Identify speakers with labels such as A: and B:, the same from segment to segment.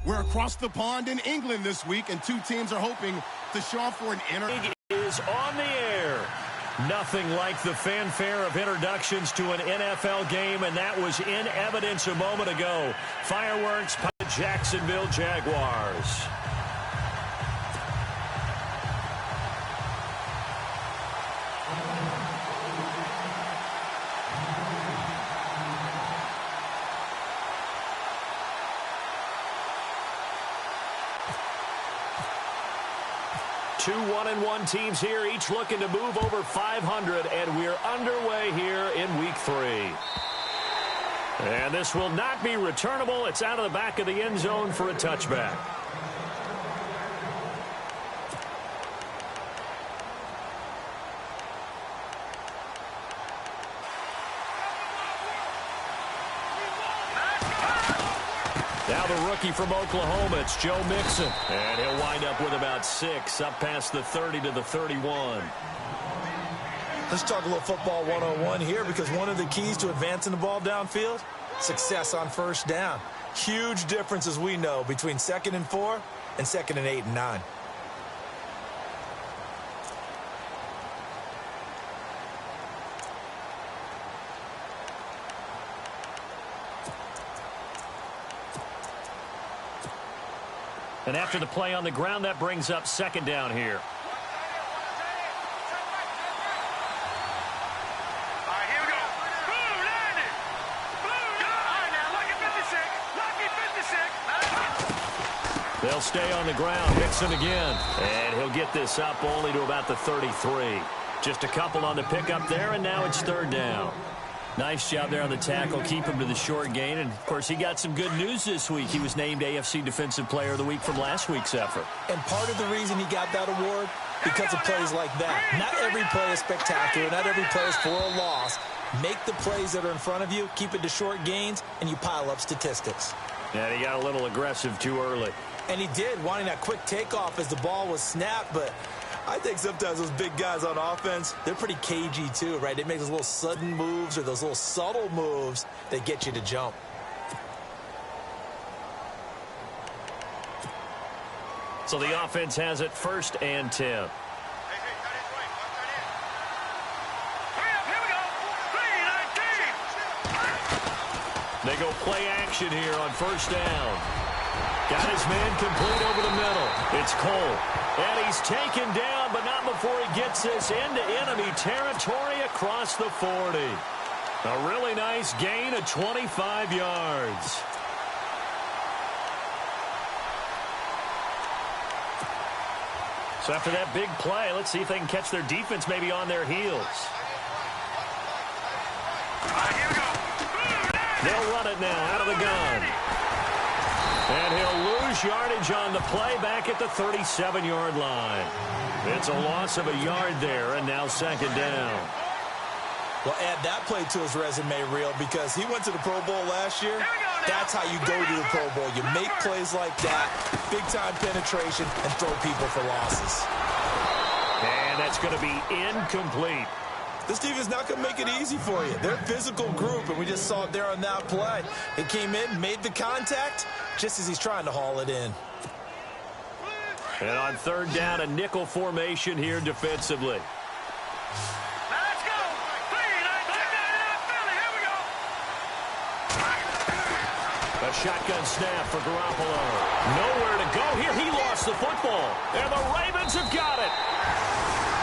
A: We're across the pond in England this week, and two teams are hoping to show off for an
B: is on the air. Nothing like the fanfare of introductions to an NFL game, and that was in evidence a moment ago. Fireworks by the Jacksonville Jaguars. Two 1-1 teams here, each looking to move over 500, and we're underway here in week 3. And this will not be returnable. It's out of the back of the end zone for a touchback. Now the rookie from Oklahoma, it's Joe Mixon. And he'll wind up with about 6, up past the 30 to the 31.
C: Let's talk a little football 101 here, because one of the keys to advancing the ball downfield, success on first down. Huge difference, as we know, between 2nd and 4 and 2nd and 8 and 9.
B: And after the play on the ground, that brings up 2nd down here. They'll stay on the ground. Mixon again. And he'll get this up only to about the 33. Just a couple on the pickup there, and now it's 3rd down. Nice job there on the tackle. Keep him to the short gain. And, of course, he got some good news this week. He was named AFC Defensive Player of the Week from last week's effort.
C: And part of the reason he got that award, because of plays like that. Not every play is spectacular. Not every play is for a loss. Make the plays that are in front of you, keep it to short gains, and you pile up statistics.
B: And he got a little aggressive too early.
C: And he did, wanting that quick takeoff as the ball was snapped, but I think sometimes those big guys on offense, they're pretty cagey too, right? They make those little sudden moves or those little subtle moves that get you to jump.
B: So the offense has it 1st and 10. They go play action here on 1st down. Got his man complete over the middle. It's Cole. And he's taken down, but not before he gets this into enemy territory across the 40. A really nice gain of 25 yards. So after that big play, let's see if they can catch their defense maybe on their heels. They'll run it now out of the gun. And he'll lose yardage on the play back at the 37-yard line. It's a loss of a yard there, and now 2nd down.
C: Well, add that play to his resume reel, because he went to the Pro Bowl last year. That's how you go to the Pro Bowl. You make plays like that, big-time penetration, and throw people for losses.
B: And that's going to be incomplete.
C: This team is not going to make it easy for you. They're a physical group, and we just saw it there on that play. He came in, made the contact, just as he's trying to haul it in.
B: And on 3rd down, a nickel formation here defensively.
D: Let's go. Here we go.
B: A shotgun snap for Garoppolo. Nowhere to go here. He lost the football. And the Ravens have got it.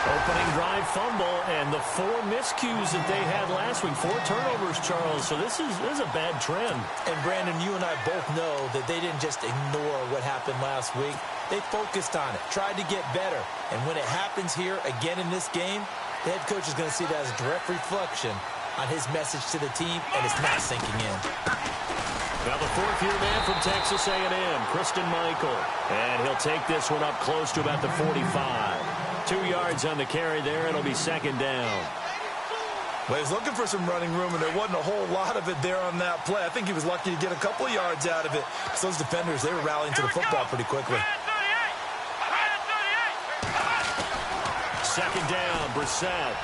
B: Opening drive fumble, and the 4 miscues that they had last week. 4 turnovers, Charles. So this is a bad trend.
C: And, Brandon, you and I both know that they didn't just ignore what happened last week. They focused on it, tried to get better. And when it happens here again in this game, the head coach is going to see that as a direct reflection on his message to the team, and it's not sinking in.
B: Now the 4th-year man from Texas A&M, Christian Michael. And he'll take this one up close to about the 45. 2 yards on the carry there. It'll be 2nd down.
C: Well, he was looking for some running room, and there wasn't a whole lot of it there on that play. I think he was lucky to get a couple of yards out of it. So those defenders, they were rallying to the football pretty quickly.
B: 2nd down, Brissett.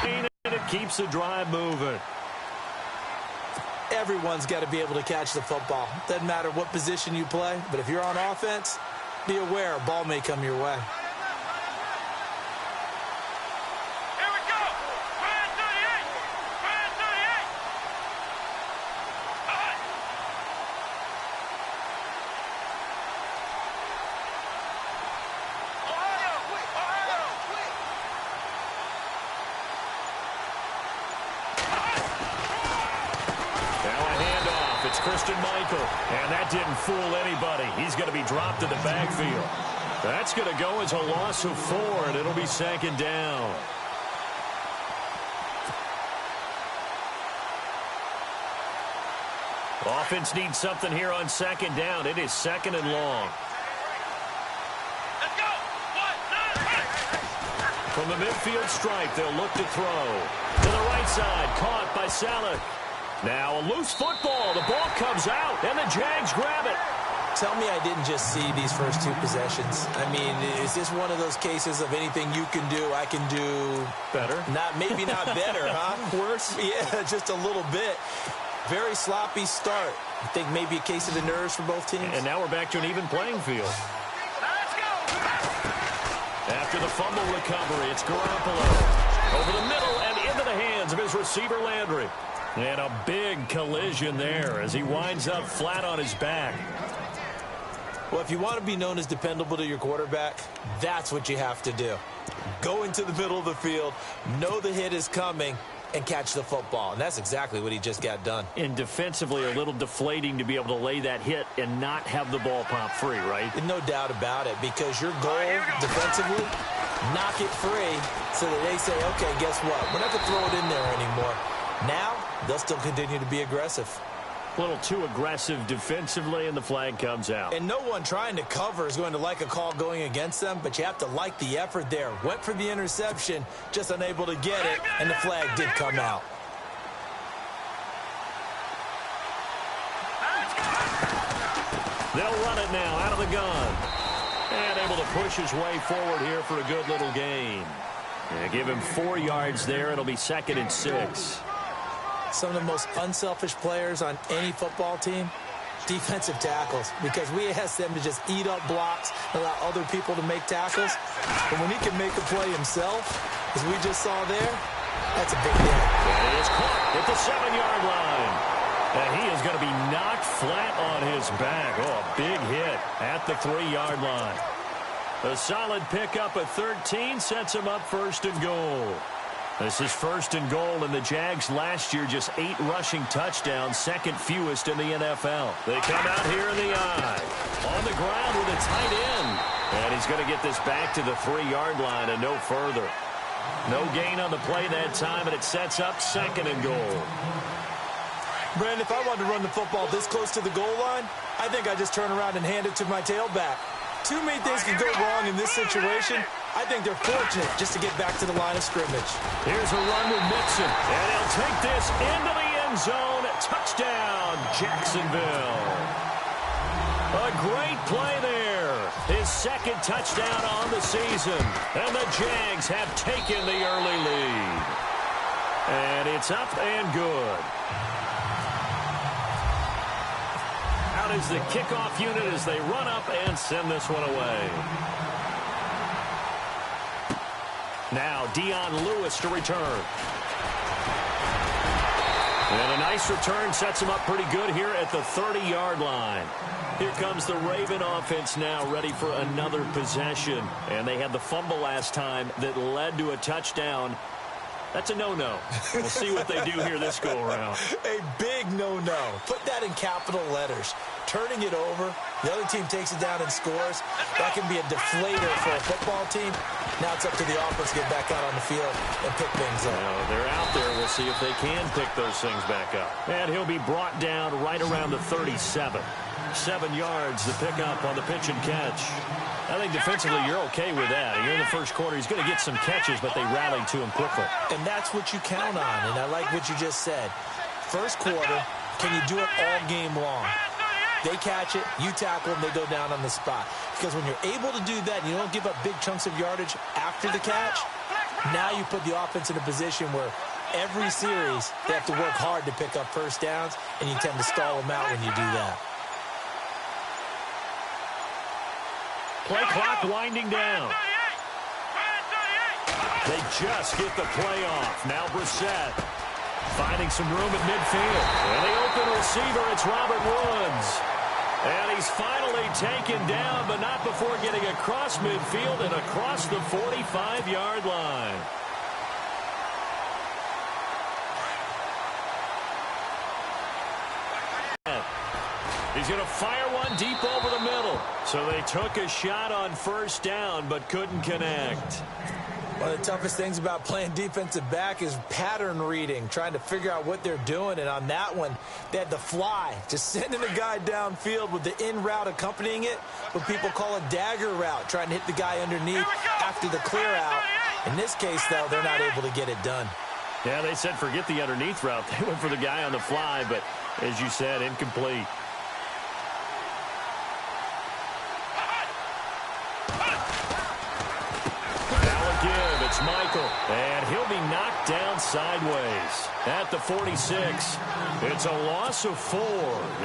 B: And it keeps the drive moving.
C: Everyone's got to be able to catch the football. Doesn't matter what position you play, but if you're on offense, be aware a ball may come your way.
D: Here we go. Brand 38. Brand 38. All right. Ohio.
B: Now a handoff. It's Christian Michael. And that didn't fool anybody. He's going to be dropped in the backfield. That's going to go as a loss of 4, and it'll be 2nd down. Offense needs something here on 2nd down. It is 2nd and long.
D: Let's go. 1, 9, 8.
B: From the midfield stripe, they'll look to throw. To the right side, caught by Saleh. Now a loose football. The ball comes out, and the Jags grab it.
C: Tell me I didn't just see these first 2 possessions. I mean, is this one of those cases of anything you can do, I can do
B: better?
C: Maybe not better, huh? Worse? Yeah, just a little bit. Very sloppy start. I think maybe a case of the nerves for both teams.
B: And now we're back to an even playing field.
D: Let's go.
B: After the fumble recovery, it's Garoppolo. Over the middle and into the hands of his receiver, Landry. And a big collision there as he winds up flat on his back.
C: Well, if you want to be known as dependable to your quarterback, that's what you have to do. Go into the middle of the field, know the hit is coming, and catch the football. And that's exactly what he just got done.
B: And defensively, a little deflating to be able to lay that hit and not have the ball pop free, right?
C: And no doubt about it, because your goal defensively, knock it free so that they say, okay, guess what? We're not going to throw it in there anymore. Now, they'll still continue to be aggressive.
B: A little too aggressive defensively, and the flag comes out.
C: And no one trying to cover is going to like a call going against them, but you have to like the effort there. Went for the interception, just unable to get it, and the flag did come out.
B: They'll run it now out of the gun. And able to push his way forward here for a good little gain. And give him 4 yards there. It'll be 2nd and 6.
C: Some of the most unselfish players on any football team, defensive tackles, because we ask them to just eat up blocks, allow other people to make tackles. But when he can make a play himself, as we just saw there, that's a big deal.
B: And he is caught at the 7-yard line. And he is going to be knocked flat on his back. Oh, a big hit at the 3-yard line. A solid pickup at 13 sets him up 1st and goal. This is 1st and goal, and the Jags last year just 8 rushing touchdowns, 2nd fewest in the NFL. They come out here in the eye. On the ground with a tight end. And he's going to get this back to the 3-yard line and no further. No gain on the play that time, and it sets up 2nd and goal.
C: Brandon, if I wanted to run the football this close to the goal line, I think I'd just turn around and hand it to my tailback. Too many things can go wrong in this situation. I think they're fortunate just to get back to the line of scrimmage.
B: Here's a run with Mixon, and he'll take this into the end zone. Touchdown, Jacksonville. A great play there. His 2nd touchdown on the season, and the Jags have taken the early lead. And it's up and good. Out is the kickoff unit as they run up and send this one away. Now Dion Lewis to return. And a nice return sets him up pretty good here at the 30-yard line. Here comes the Raven offense now, ready for another possession. And they had the fumble last time that led to a touchdown. That's a no-no. We'll see what they do here this go-around.
C: A big no-no. Put that in capital letters. Turning it over, the other team takes it down and scores. That can be a deflator for a football team. Now it's up to the offense to get back out on the field and pick things up.
B: Now, they're out there. We'll see if they can pick those things back up. And he'll be brought down right around the 37. 7 yards to pick up on the pitch and catch. I think defensively you're okay with that. You're in the first quarter. He's going to get some catches, but they rallied to him quickly.
C: And that's what you count on, and I like what you just said. First quarter, can you do it all game long? They catch it, you tackle them, they go down on the spot. Because when you're able to do that and you don't give up big chunks of yardage after the catch, now you put the offense in a position where every series, they have to work hard to pick up first downs, and you tend to stall them out when you do that.
B: Play clock winding down. They just get the play off. Now Brissett finding some room at midfield. And the open receiver, it's Robert Woods. And he's finally taken down, but not before getting across midfield and across the 45-yard line. He's going to fire one deep over the middle. So they took a shot on first down, but couldn't connect.
C: One of the toughest things about playing defensive back is pattern reading, trying to figure out what they're doing. And on that one, they had the fly, just sending a guy downfield with the in route accompanying it, what people call a dagger route, trying to hit the guy underneath after the clear out. In this case, though, they're not able to get it done.
B: Yeah, they said forget the underneath route. They went for the guy on the fly, but as you said, incomplete. It's Michael, and he'll be knocked down sideways at the 46. It's a loss of 4.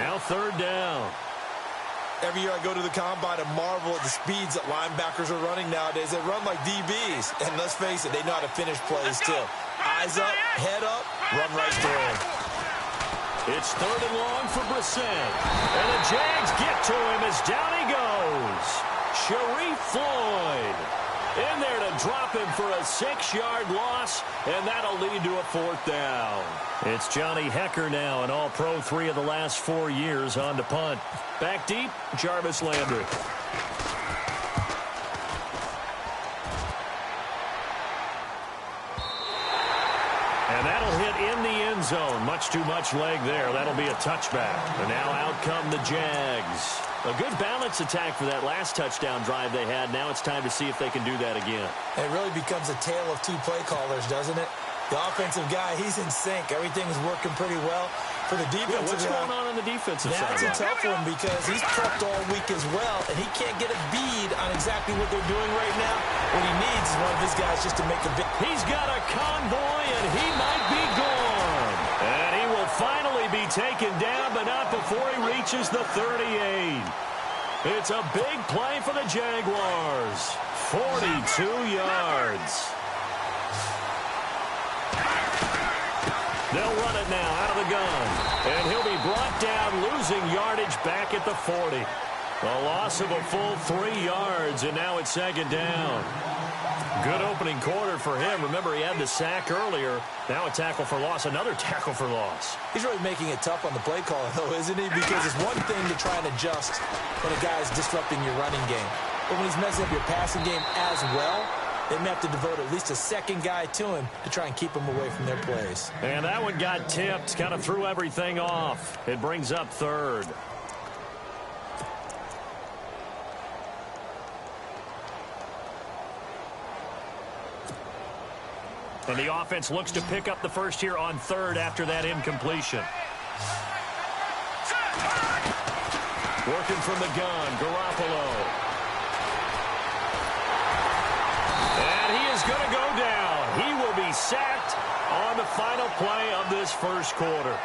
B: Now third down.
C: Every year I go to the combine and marvel at the speeds that linebackers are running nowadays. They run like DBs, and let's face it, they know how to finish plays too. Eyes up, head up, run right through.
B: It's third and long for Brissett, and the Jags get to him as down he goes. Sharif Floyd in there to drop him for a 6-yard loss, and that'll lead to a fourth down. It's Johnny Hecker now, an all-pro 3 of the last 4 years on to punt. Back deep, Jarvis Landry. And that'll hit in the end zone. Much too much leg there. That'll be a touchback. And now out come the Jags. A good balance attack for that last touchdown drive they had. Now it's time to see if they can do that again.
C: It really becomes a tale of 2 play callers, doesn't it? The offensive guy, he's in sync. Everything's working pretty well. For the defensive
B: what's going on the defensive side?
C: That's a tough one because he's prepped all week as well, and he can't get a bead on exactly what they're doing right now. What he needs is one of his guys just to make a big...
B: He's got a convoy, and he might be gone. And he will finally be taken down, but not before he reaches the 38. It's a big play for the Jaguars. 42 yards. They'll run it now out of the gun. And he'll be brought down, losing yardage back at the 40. A loss of a full 3 yards, and now it's second down. Good opening quarter for him. Remember, he had the sack earlier. Now a tackle for loss, another tackle for loss.
C: He's really making it tough on the play caller, though, isn't he? Because it's one thing to try and adjust when a guy is disrupting your running game. But when he's messing up your passing game as well, they may have to devote at least a second guy to him to try and keep him away from their plays.
B: And that one got tipped, kind of threw everything off. It brings up third. And the offense looks to pick up the first here on third after that incompletion. Working from the gun, Garoppolo. And he is going to go down. He will be sacked on the final play of this first quarter.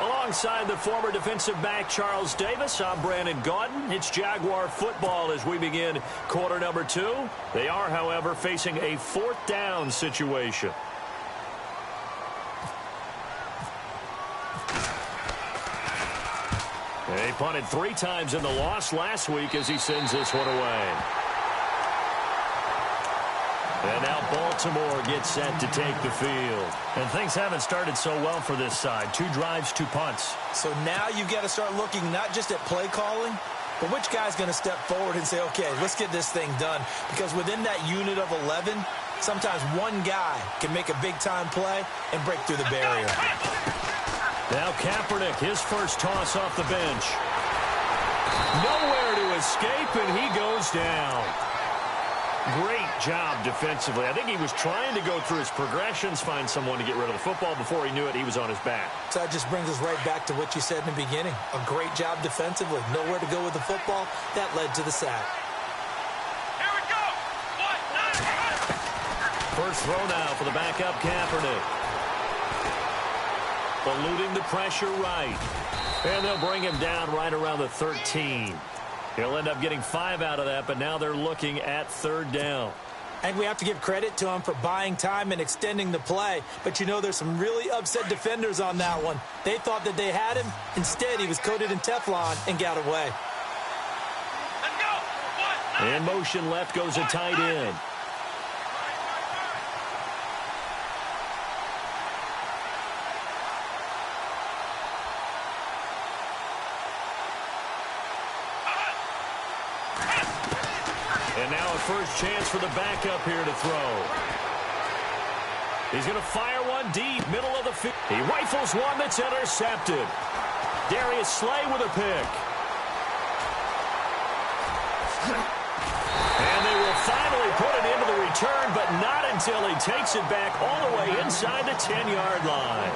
B: Alongside the former defensive back Charles Davis, I'm Brandon Gaudin. It's Jaguar football as we begin quarter number 2. They are, however, facing a 4th down situation. They punted 3 times in the loss last week as he sends this one away. And now Baltimore gets set to take the field. And things haven't started so well for this side. 2 drives, 2 punts.
C: So now you've got to start looking not just at play calling, but which guy's going to step forward and say, okay, let's get this thing done. Because within that unit of 11, sometimes one guy can make a big-time play and break through the barrier.
B: Now Kaepernick, his first toss off the bench. Nowhere to escape, and he goes down. Great job defensively. I think he was trying to go through his progressions, find someone to get rid of the football. Before he knew it, he was on his back.
C: So that just brings us right back to what you said in the beginning. A great job defensively. Nowhere to go with the football. That led to the sack.
D: Here we go. 1, 9, 1.
B: First throw now for the backup Kaepernick. eluding the pressure right. And they'll bring him down right around the 13. He'll end up getting 5 out of that, but now they're looking at 3rd down.
C: I think we have to give credit to him for buying time and extending the play. But, you know, there's some really upset defenders on that one. They thought that they had him. Instead, he was coated in Teflon and got away.
D: Let's go.
B: In motion left goes a tight end. And now a first chance for the backup here to throw. He's going to fire one deep, middle of the field. He rifles one that's intercepted. Darius Slay with a pick. And they will finally put it into the return, but not until he takes it back all the way inside the 10-yard line.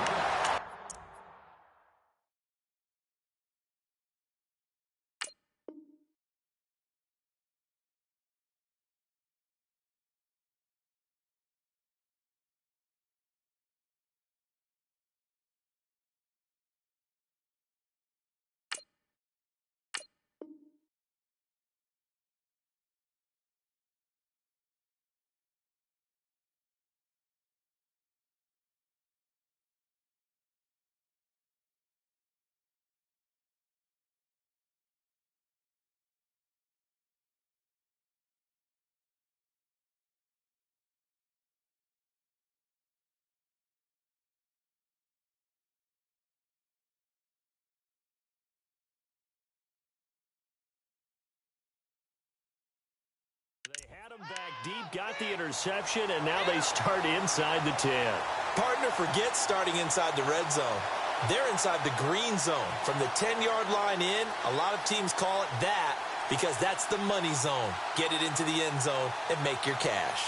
B: They had him back deep, got the interception, and now they start inside the 10.
C: Partner forgets starting inside the red zone. They're inside the green zone. From the 10-yard line in, a lot of teams call it that because that's the money zone. Get it into the end zone and make your cash.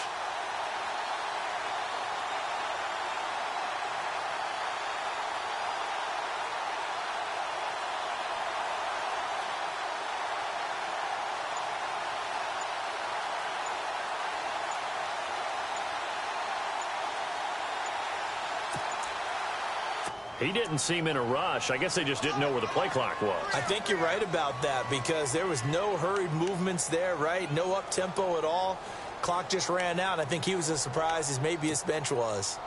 B: He didn't seem in a rush. I guess they just didn't know where the play clock was.
C: I think you're right about that because there was no hurried movements there, right? No up-tempo at all. Clock just ran out. I think he was as surprised as maybe his bench was.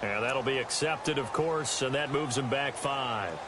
B: And that'll be accepted, of course, and that moves him back 5.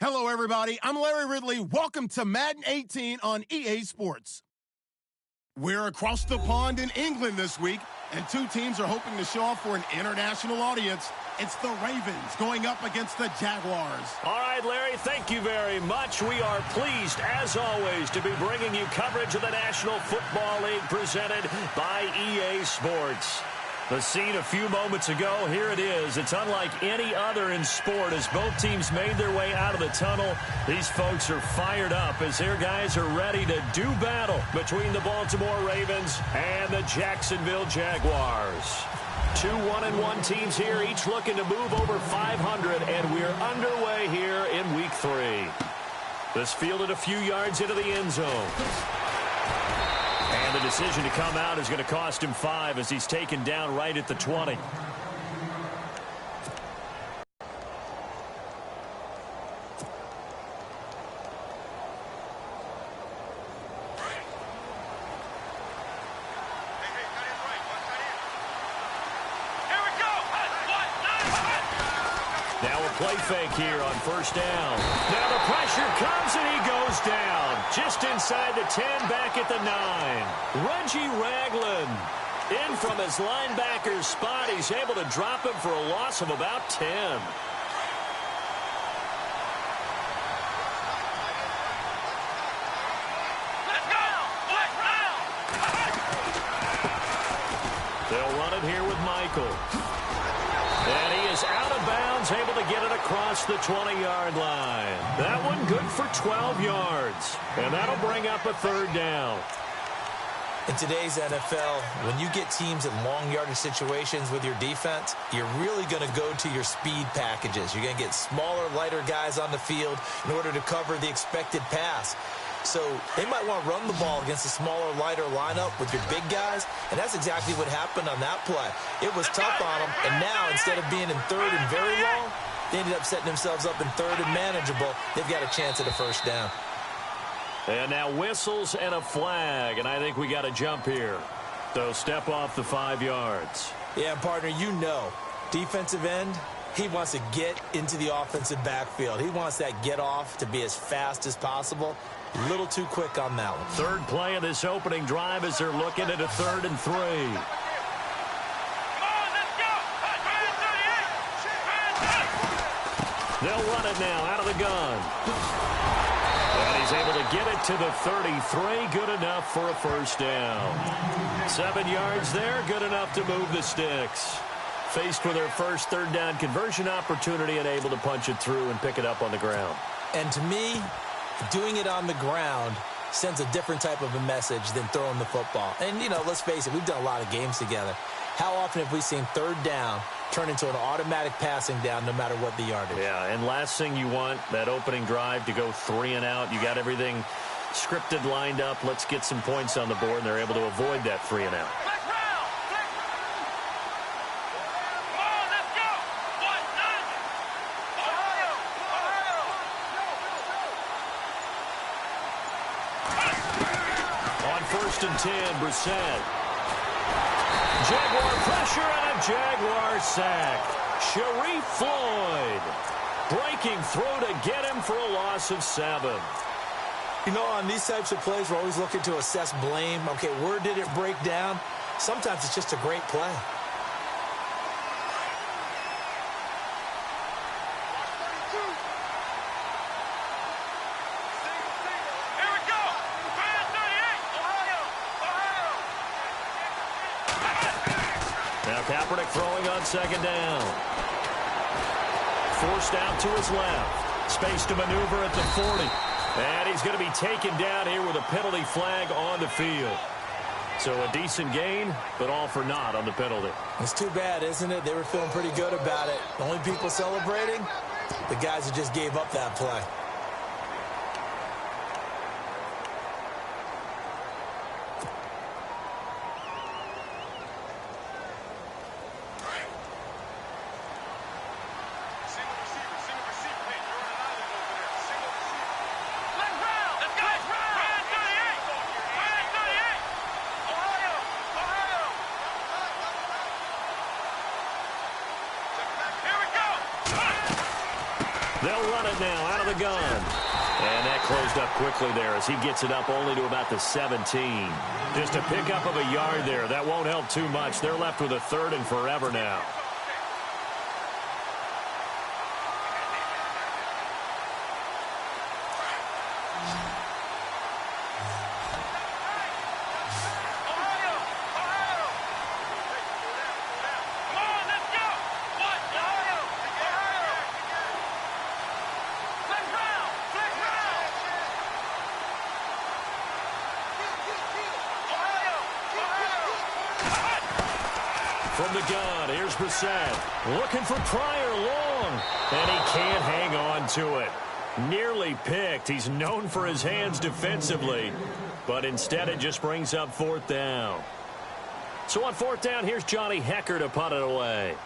A: Hello, everybody. I'm Larry Ridley. Welcome to Madden 18 on EA Sports. We're across the pond in England this week, and two teams are hoping to show off for an international audience. It's the Ravens going up against the Jaguars.
B: All right, Larry, thank you very much. We are pleased, as always, to be bringing you coverage of the National Football League presented by EA Sports. The scene a few moments ago, here it is. It's unlike any other in sport as both teams made their way out of the tunnel. These folks are fired up as their guys are ready to do battle between the Baltimore Ravens and the Jacksonville Jaguars. Two 1-1 teams here, each looking to move over 500, and we're underway here in Week 3. This fielded a few yards into the end zone. And the decision to come out is going to cost him 5 as he's taken down right at the 20. Now a play fake here on first down. Now the pressure comes and he goes down. Just inside the 10, back at the 9. Reggie Ragland in from his linebacker's spot. He's able to drop him for a loss of about 10.
D: Let's go!
B: They'll run it here with Michael. And he is out of bounds, able to get it across the 20-yard line. That one good for 12 yards. And that'll bring up a third down.
C: In today's NFL, when you get teams in long yardage situations with your defense, you're really going to go to your speed packages. You're going to get smaller, lighter guys on the field in order to cover the expected pass. So they might want to run the ball against a smaller, lighter lineup with your big guys, and that's exactly what happened on that play. It was tough on them, and now instead of being in third and very long, they ended up setting themselves up in third and manageable. They've got a chance at a first down.
B: And now whistles and a flag, and I think we got a jump here. So step off the 5 yards.
C: Yeah, partner, you know, defensive end, he wants to get into the offensive backfield. He wants that get off to be as fast as possible. A little too quick on that one.
B: Third play of this opening drive as they're looking at a 3rd and 3.
D: Come on, let's go!
B: They'll run it now out of the gun. And he's able to get it to the 33. Good enough for a first down. 7 yards there. Good enough to move the sticks. Faced with their first third down conversion opportunity and able to punch it through and pick it up on the ground.
C: And to me, doing it on the ground sends a different type of a message than throwing the football. And, you know, let's face it, we've done a lot of games together. How often have we seen third down turn into an automatic passing down no matter what the yardage?
B: Yeah, and last thing you want, that opening drive to go 3 and out. You got everything scripted, lined up. Let's get some points on the board, and they're able to avoid that 3 and out. First and 10, Brissett. Jaguar pressure and a Jaguar sack. Sharif Floyd breaking through to get him for a loss of 7.
C: You know, on these types of plays, we're always looking to assess blame. Okay, where did it break down? Sometimes it's just a great play.
B: Kaepernick throwing on second down. Forced out to his left. Space to maneuver at the 40. And he's going to be taken down here with a penalty flag on the field. So a decent gain, but all for naught on the penalty.
C: It's too bad, isn't it? They were feeling pretty good about it. The only people celebrating, the guys who just gave up that play.
B: They'll run it now out of the gun. And that closed up quickly there as he gets it up only to about the 17. Just a pickup of a yard there. That won't help too much. They're left with a 3rd and forever now. From the gun, here's Brissett. Looking for Pryor long. And he can't hang on to it. Nearly picked. He's known for his hands defensively. But instead it just brings up 4th down. So on 4th down, here's Johnny Hecker to punt it away.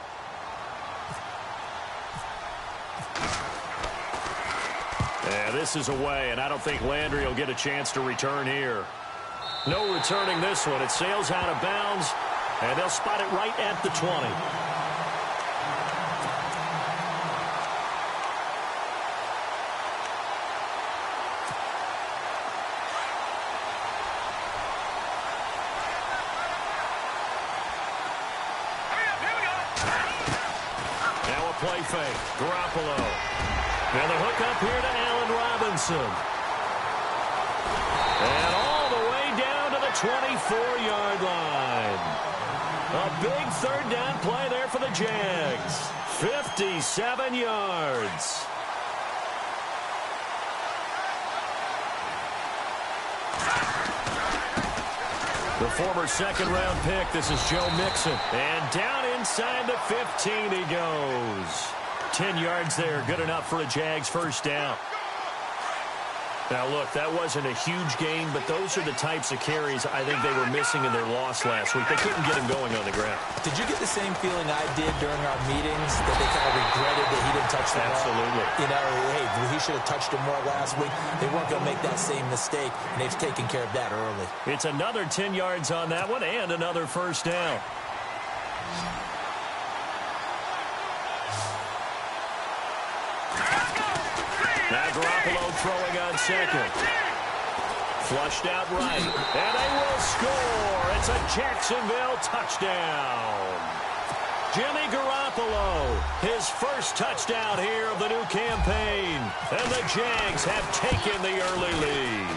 B: Yeah, this is away, and I don't think Landry will get a chance to return here. No returning this one. It sails out of bounds. And they'll spot it right at the 20. Now a play fake. Garoppolo. And the hook up here to Allen Robinson. And all the way down to the 24-yard line. A big 3rd down play there for the Jags. 57 yards. The former 2nd-round pick, this is Joe Mixon. And down inside the 15 he goes. 10 yards there, good enough for a Jags 1st down. Now, look, that wasn't a huge gain, but those are the types of carries I think they were missing in their loss last week. They couldn't get him going on the ground.
C: Did you get the same feeling I did during our meetings, that they kind of regretted that he didn't touch the ball?
B: Absolutely.
C: You know, hey, he should have touched him more last week. They weren't going to make that same mistake, and they've taken care of that early.
B: It's another 10 yards on that one and another 1st down. Now Garoppolo throwing on 2nd. Flushed out right. And they will score. It's a Jacksonville touchdown. Jimmy Garoppolo, his 1st touchdown here of the new campaign. And the Jags have taken the early lead.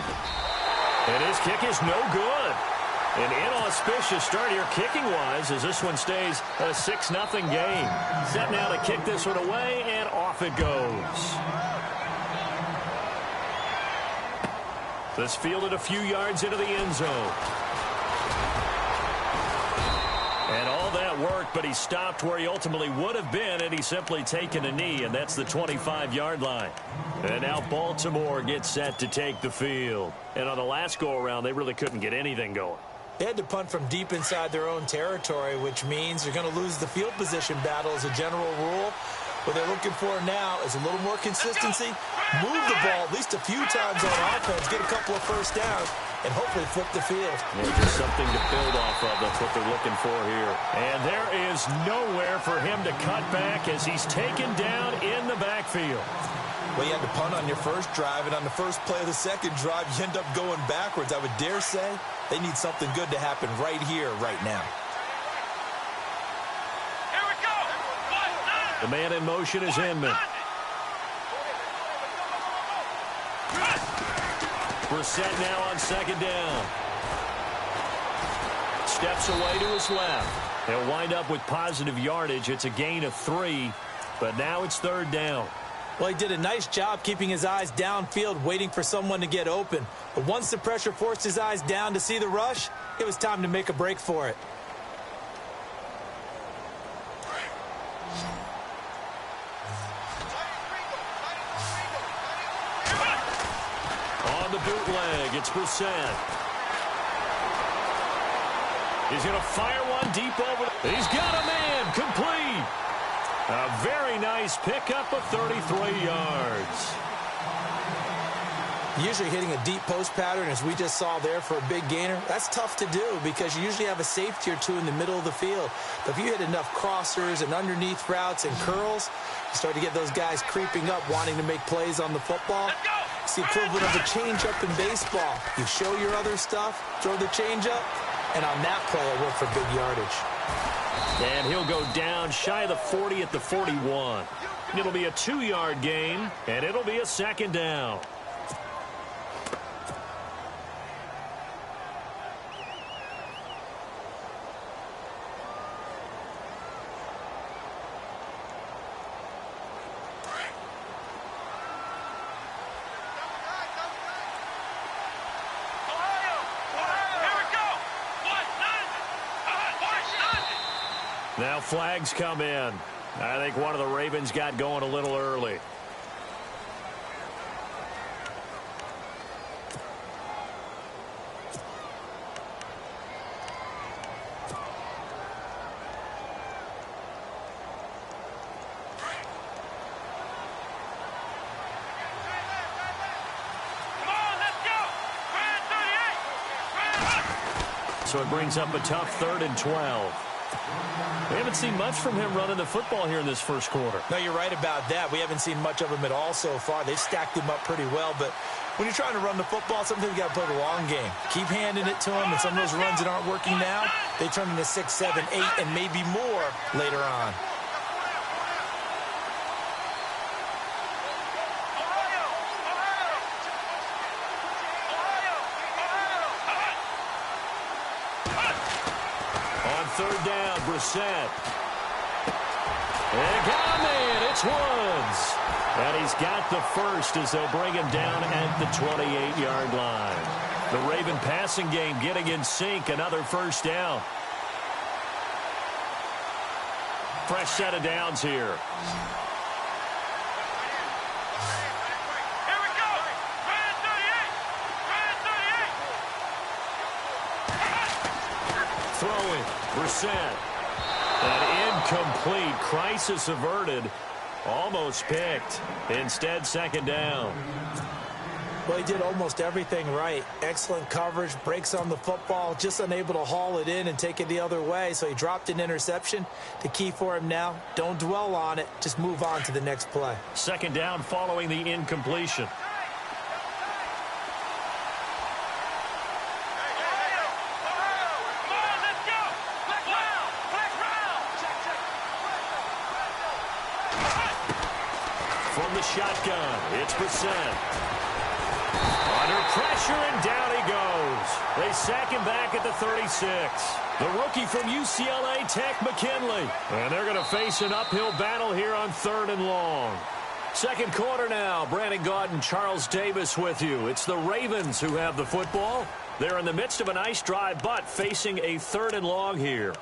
B: And his kick is no good. An inauspicious start here kicking-wise as this one stays a 6-0 game. Set now to kick this one away, and off it goes. This fielded a few yards into the end zone. And all that worked, but he stopped where he ultimately would have been, and he's simply taken a knee, and that's the 25-yard line. And now Baltimore gets set to take the field. And on the last go-around, they really couldn't get anything going.
C: They had to punt from deep inside their own territory, which means you're going to lose the field position battle as a general rule. What they're looking for now is a little more consistency, move the ball at least a few times on offense, get a couple of 1st downs, and hopefully flip the field.
B: Yeah, just something to build off of. That's what they're looking for here. And there is nowhere for him to cut back as he's taken down in the backfield.
C: Well, you had to punt on your 1st drive, and on the 1st play of the 2nd drive, you end up going backwards. I would dare say they need something good to happen right here, right now.
D: Here we go.
B: The man in motion is Inman. Brissett now on 2nd down. Steps away to his left. He'll wind up with positive yardage. It's a gain of 3, but now it's 3rd down.
C: Well, he did a nice job keeping his eyes downfield, waiting for someone to get open. But once the pressure forced his eyes down to see the rush, it was time to make a break for it.
B: On the bootleg, it's Brissett. He's going to fire one deep over. He's got a man, complete. A very nice pickup of 33 yards.
C: Usually hitting a deep post pattern, as we just saw there for a big gainer, that's tough to do because you usually have a safety or two in the middle of the field. But if you hit enough crossers and underneath routes and curls, you start to get those guys creeping up, wanting to make plays on the football. It's the equivalent of a changeup in baseball. You show your other stuff, throw the changeup, and on that play, I work for big yardage.
B: And he'll go down shy of the 40 at the 41. It'll be a 2-yard gain, and it'll be a second down. Now flags come in. I think one of the Ravens got going a little early. So it brings up a tough 3rd and 12. We haven't seen much from him running the football here in this first quarter.
C: No, you're right about that. We haven't seen much of him at all so far. They've stacked him up pretty well, but when you're trying to run the football, sometimes you got to play the long game. Keep handing it to him, and some of those runs that aren't working now, they turn into 6, 7, 8, and maybe more later on.
B: Third down, Brissett. And got him in. It's Woods. And he's got the first as they'll bring him down at the 28-yard line. The Raven passing game getting in sync. Another first down. Fresh set of downs here. Throwing, Brissett. An incomplete. Crisis averted. Almost picked. Instead, second down.
C: Well, he did almost everything right. Excellent coverage, breaks on the football, just unable to haul it in and take it the other way. So he dropped an interception. The key for him now, don't dwell on it. Just move on to the next play.
B: Second down following the incompletion. From the shotgun, it's Brissett. Under pressure, and down he goes. They sack him back at the 36. The rookie from UCLA Tech, McKinley. And they're going to face an uphill battle here on 3rd and long. Second quarter now. Brandon Gaudin, Charles Davis with you. It's the Ravens who have the football. They're in the midst of a nice drive, but facing a 3rd and long here.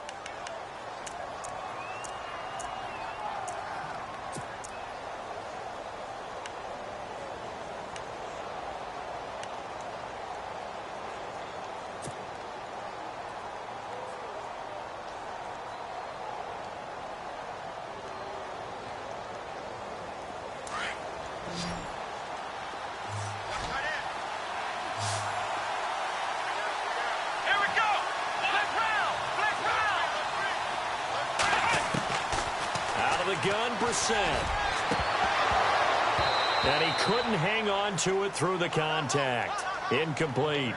B: Gun, Brissett. And he couldn't hang on to it through the contact. Incomplete.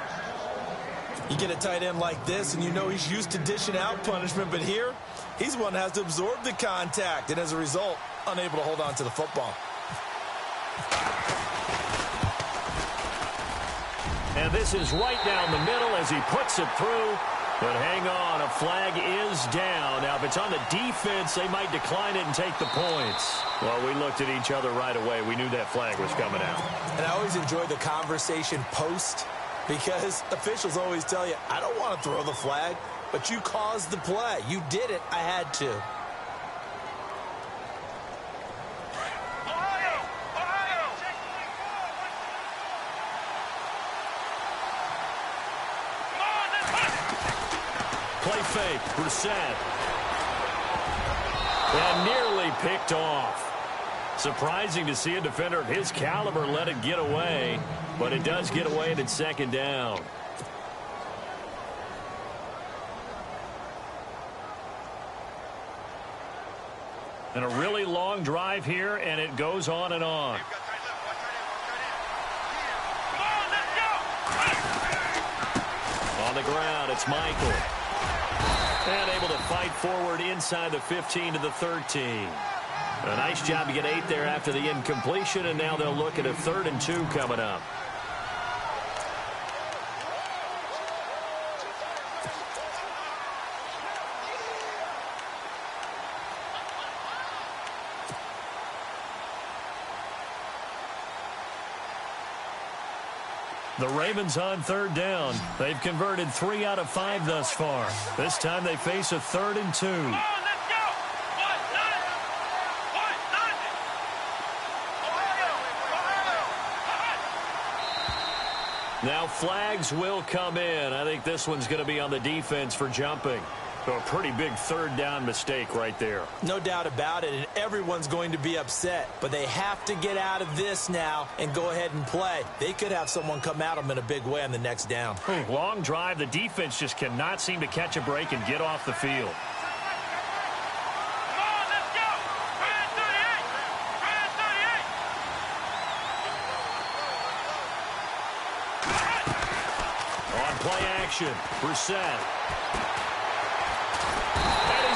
C: You get a tight end like this, and you know he's used to dishing out punishment, but here, he's the one that has to absorb the contact, and as a result, unable to hold on to the football.
B: And this is right down the middle as he puts it through. But hang on, a flag is down. Now, if it's on the defense, they might decline it and take the points. Well, we looked at each other right away. We knew that flag was coming out.
C: And I always enjoy the conversation post because officials always tell you, I don't want to throw the flag, but you caused the play. You did it. I had to.
B: Play fake, Brissett. And nearly picked off. Surprising to see a defender of his caliber let it get away, but it does get away and it's second down. And a really long drive here, and it goes on and on. On the ground, it's Michael. And able to fight forward inside the 15 to the 13. A nice job to get 8 there after the incompletion, and now they'll look at a 3rd and 2 coming up. The Ravens on 3rd down. They've converted 3 out of 5 thus far. This time they face a 3rd and 2. Now flags will come in. I think this one's going to be on the defense for jumping. So a pretty big 3rd down mistake right there.
C: No doubt about it, and everyone's going to be upset. But they have to get out of this now and go ahead and play. They could have someone come at them in a big way on the next down.
B: Long drive. The defense just cannot seem to catch a break and get off the field. On play action, Brissett.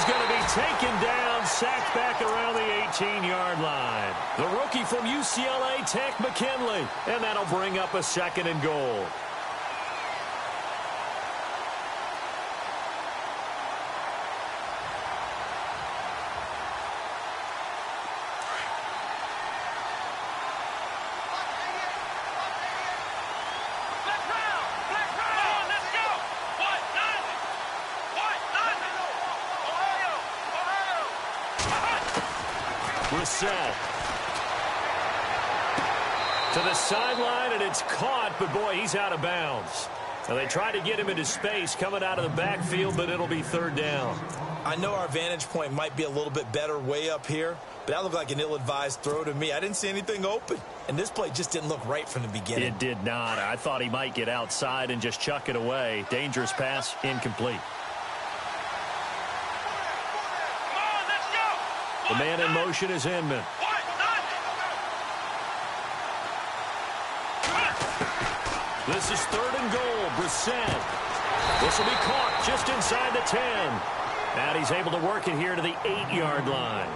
B: Going to be taken down, sacked back around the 18-yard line. The rookie from UCLA, Tech McKinley, and that'll bring up a 2nd and goal. Brissett to the sideline, and it's caught, but boy, he's out of bounds. Now they try to get him into space coming out of the backfield, but it'll be 3rd down.
C: I know our vantage point might be a little bit better way up here, but that looked like an ill-advised throw to me. I didn't see anything open, and this play just didn't look right from the beginning.
B: It did not. I thought he might get outside and just chuck it away. Dangerous pass, incomplete. The man in motion is Inman. This is 3rd and goal. Brissett. This will be caught just inside the 10. And he's able to work it here to the 8-yard line.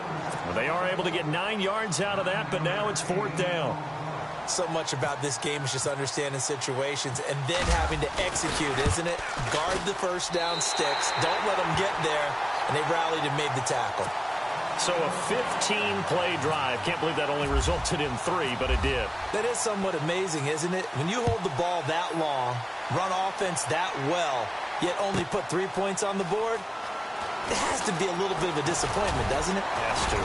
B: Well, they are able to get 9 yards out of that, but now it's 4th down.
C: So much about this game is just understanding situations and then having to execute, isn't it? Guard the 1st down sticks. Don't let them get there. And they rallied and made the tackle.
B: So a 15-play drive. Can't believe that only resulted in 3, but it did.
C: That is somewhat amazing, isn't it? When you hold the ball that long, run offense that well, yet only put 3 points on the board, it has to be a little bit of a disappointment, doesn't it?
B: Has to.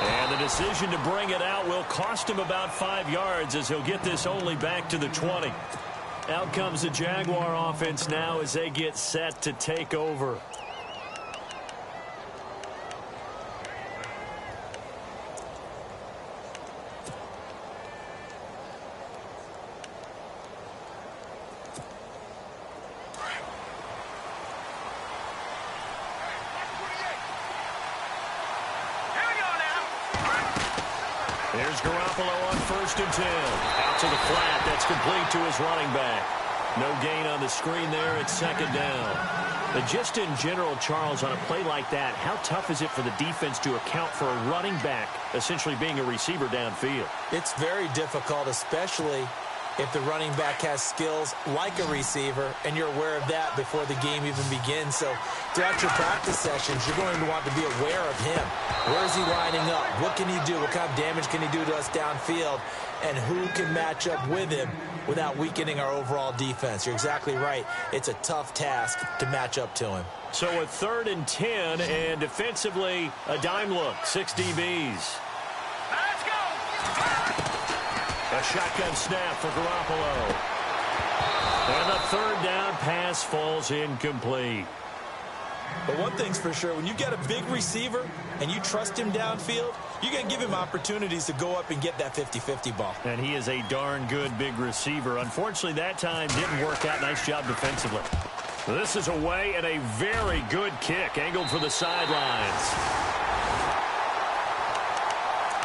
B: And the decision to bring it out will cost him about 5 yards as he'll get this only back to the 20. Out comes the Jaguar offense now as they get set to take over. Here's Garoppolo on 1st and 10. Out to the flat. That's complete to his running back. No gain on the screen there. It's 2nd down. But just in general, Charles, on a play like that, how tough is it for the defense to account for a running back essentially being a receiver downfield?
C: It's very difficult, especially if the running back has skills like a receiver, and you're aware of that before the game even begins. So throughout your practice sessions, you're going to want to be aware of him. Where is he lining up? What can he do? What kind of damage can he do to us downfield? And who can match up with him without weakening our overall defense? You're exactly right. It's a tough task to match up to him.
B: So a 3rd and 10, and defensively, a dime look. 6 DBs.
D: Let's go!
B: A shotgun snap for Garoppolo. And the 3rd down pass falls incomplete.
C: But one thing's for sure, when you get a big receiver and you trust him downfield, you're going to give him opportunities to go up and get that 50-50 ball.
B: And he is a darn good big receiver. Unfortunately, that time didn't work out. Nice job defensively. This is away and a very good kick, angled for the sidelines.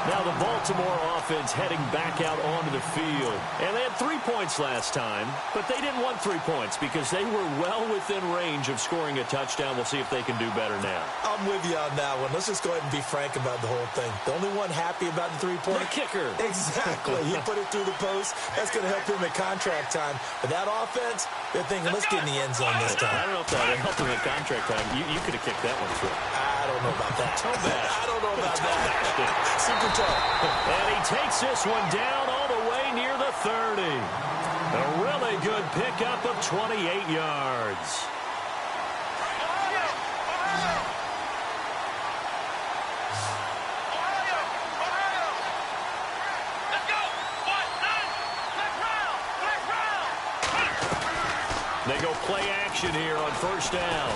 B: Now the Baltimore offense heading back out onto the field. And they had 3 points last time, but they didn't want 3 points because they were well within range of scoring a touchdown. We'll see if they can do better now.
C: I'm with you on that one. Let's just go ahead and be frank about the whole thing. The only one happy about the 3-point?
B: The kicker.
C: Exactly. He put it through the post. That's going to help him at contract time. But that offense, they're thinking, let's get in the end zone this time.
B: I don't know if that helped him at contract time. You could have kicked that one through.
C: I don't know about that.
B: Toe bash.
C: I don't know about that. Super toe.
B: And he takes this one down all the way near the 30. A really good pickup of 28 yards. They go play action here on first down.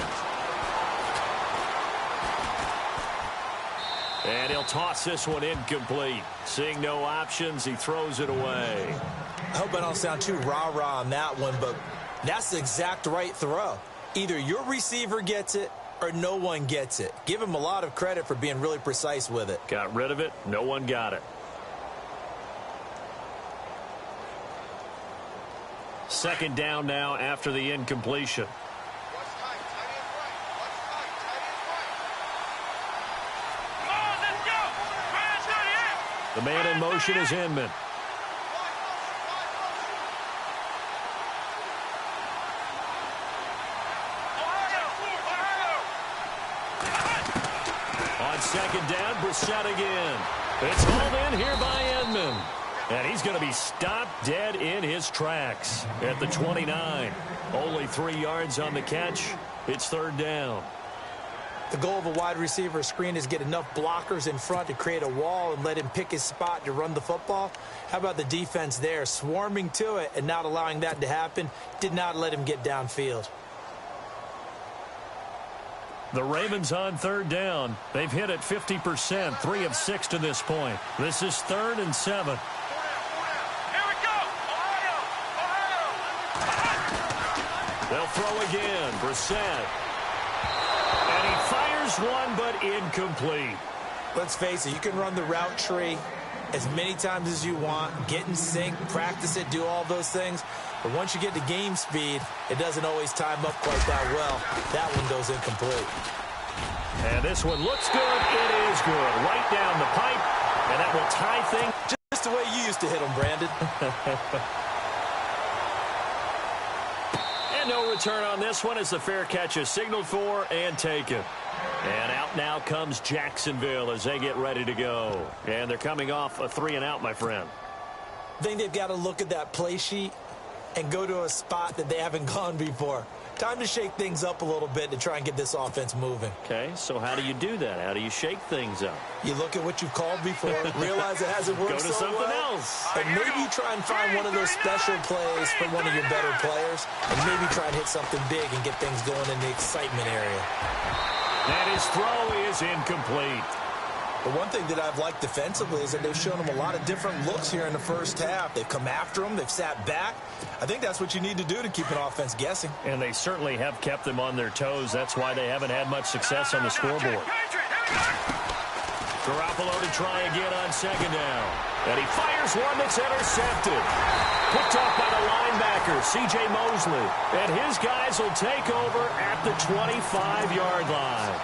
B: And he'll toss this one incomplete. Seeing no options, he throws it away.
C: I hope I don't sound too rah-rah on that one, but that's the exact right throw. Either your receiver gets it or no one gets it. Give him a lot of credit for being really precise with it.
B: Got rid of it. No one got it. Second down now after the incompletion. The man in motion is Inman. On second down, Brissett again. It's hauled in here by Inman. And he's going to be stopped dead in his tracks at the 29. Only 3 yards on the catch. It's third down.
C: The goal of a wide receiver screen is get enough blockers in front to create a wall and let him pick his spot to run the football. How about the defense there, swarming to it and not allowing that to happen? Did not let him get downfield.
B: The Ravens on third down. They've hit it 50%, 3 of 6 to this point. This is 3rd and 7. They'll throw again. Brissett. And he fires one, but incomplete.
C: Let's face it, you can run the route tree as many times as you want, get in sync, practice it, do all those things. But once you get to game speed, it doesn't always time up quite that well. That one goes incomplete.
B: And this one looks good. It is good. Right down the pipe. And that will tie things.
C: Just the way you used to hit them, Brandon.
B: And no return on this one as the fair catch is signaled for and taken. And out now comes Jacksonville as they get ready to go. And they're coming off a 3-and-out, my friend.
C: I think they've got to look at that play sheet and go to a spot that they haven't gone before. Time to shake things up a little bit to try and get this offense moving.
B: Okay, so how do you do that? How do you shake things up?
C: You look at what you've called before, realize it hasn't worked
B: Go to
C: so
B: something
C: well,
B: else.
C: and maybe you try and find one of those special plays for one of your better players, and maybe try and hit something big and get things going in the excitement area.
B: And his throw is incomplete.
C: But one thing that I've liked defensively is that they've shown him a lot of different looks here in the first half. They've come after him. They've sat back. I think that's what you need to do to keep an offense guessing.
B: And they certainly have kept them on their toes. That's why they haven't had much success on the scoreboard. Garoppolo to try again on second down. And he fires one that's intercepted. Picked off by the linebacker, C.J. Mosley. And his guys will take over at the 25-yard line.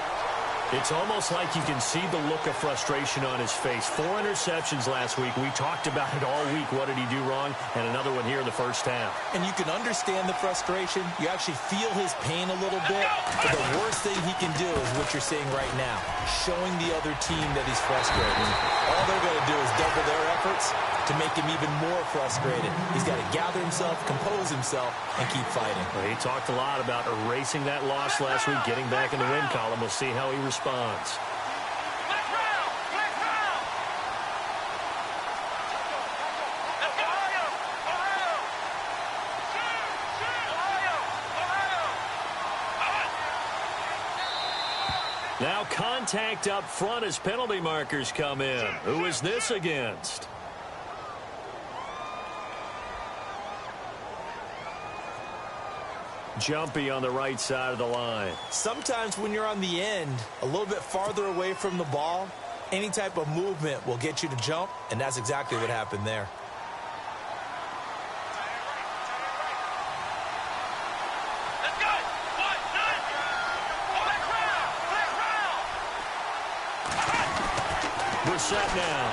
B: It's almost like you can see the look of frustration on his face. 4 interceptions last week. We talked about it all week. What did he do wrong? And another one here in the first half.
C: And you can understand the frustration. You actually feel his pain a little bit. But the worst thing he can do is what you're seeing right now, showing the other team that he's frustrated. All they're going to do is double their efforts to make him even more frustrated. He's got to gather himself, compose himself, and keep fighting.
B: Well, he talked a lot about erasing that loss last week, getting back in the win column. We'll see how he responds. Now contact up front as penalty markers come in. Who is this against? Jumpy on the right side of the line.
C: Sometimes when you're on the end, a little bit farther away from the ball, any type of movement will get you to jump, and that's exactly what happened there.
D: Let's go. 1, 9. Black round.
B: Brissett now.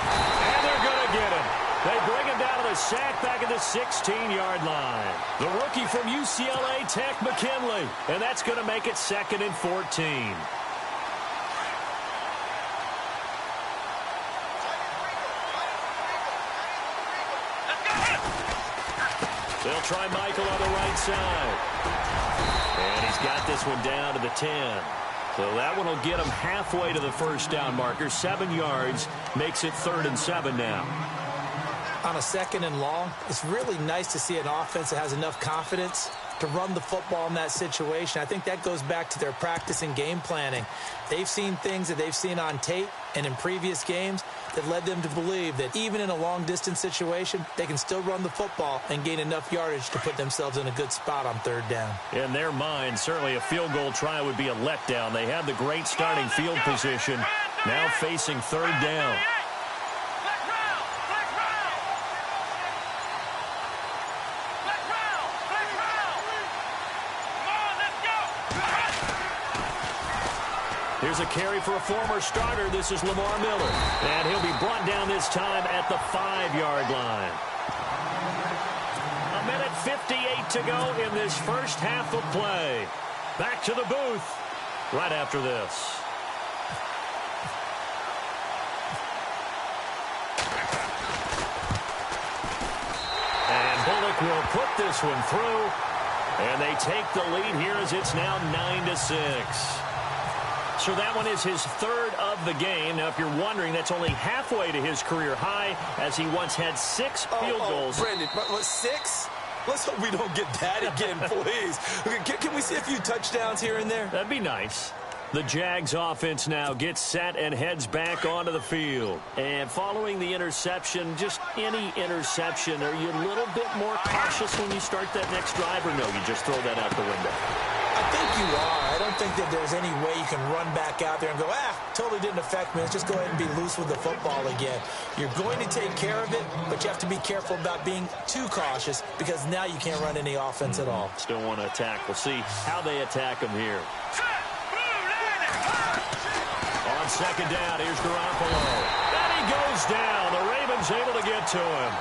B: And they're going to get him. They bring him down to the sack back at the 16-yard line. The rookie from UCLA Tech, McKinley. And that's going to make it 2nd and 14. They'll try Michael on the right side. And he's got this one down to the 10. So that one will get him halfway to the first down marker. 7 yards makes it 3rd and 7 now.
C: On a 2nd and long, it's really nice to see an offense that has enough confidence to run the football in that situation. I think that goes back to their practice and game planning. They've seen things that they've seen on tape and in previous games that led them to believe that even in a long-distance situation, they can still run the football and gain enough yardage to put themselves in a good spot on 3rd down.
B: In their mind, certainly a field goal try would be a letdown. They had the great starting field position, now facing 3rd down. Here's a carry for a former starter. This is Lamar Miller. And he'll be brought down this time at the 5-yard line. 1:58 to go in this first half of play. Back to the booth right after this. And Bullock will put this one through. And they take the lead here as it's now 9-6. So that one is his 3rd of the game. Now, if you're wondering, that's only halfway to his career high, as he once had 6 field goals.
C: Brandon, what, 6? Let's hope we don't get that again, please. Can we see a few touchdowns here and there?
B: That'd be nice. The Jags offense now gets set and heads back onto the field. And following the interception, just any interception, are you a little bit more cautious when you start that next drive, or no, you just throw that out the window?
C: I think you are. I don't think that there's any way you can run back out there and go, totally didn't affect me. Let's just go ahead and be loose with the football again. You're going to take care of it, but you have to be careful about being too cautious because now you can't run any offense at all.
B: Still want to attack. We'll see how they attack him here. On 2nd down, here's Garoppolo. And he goes down. The Ravens able to get to him.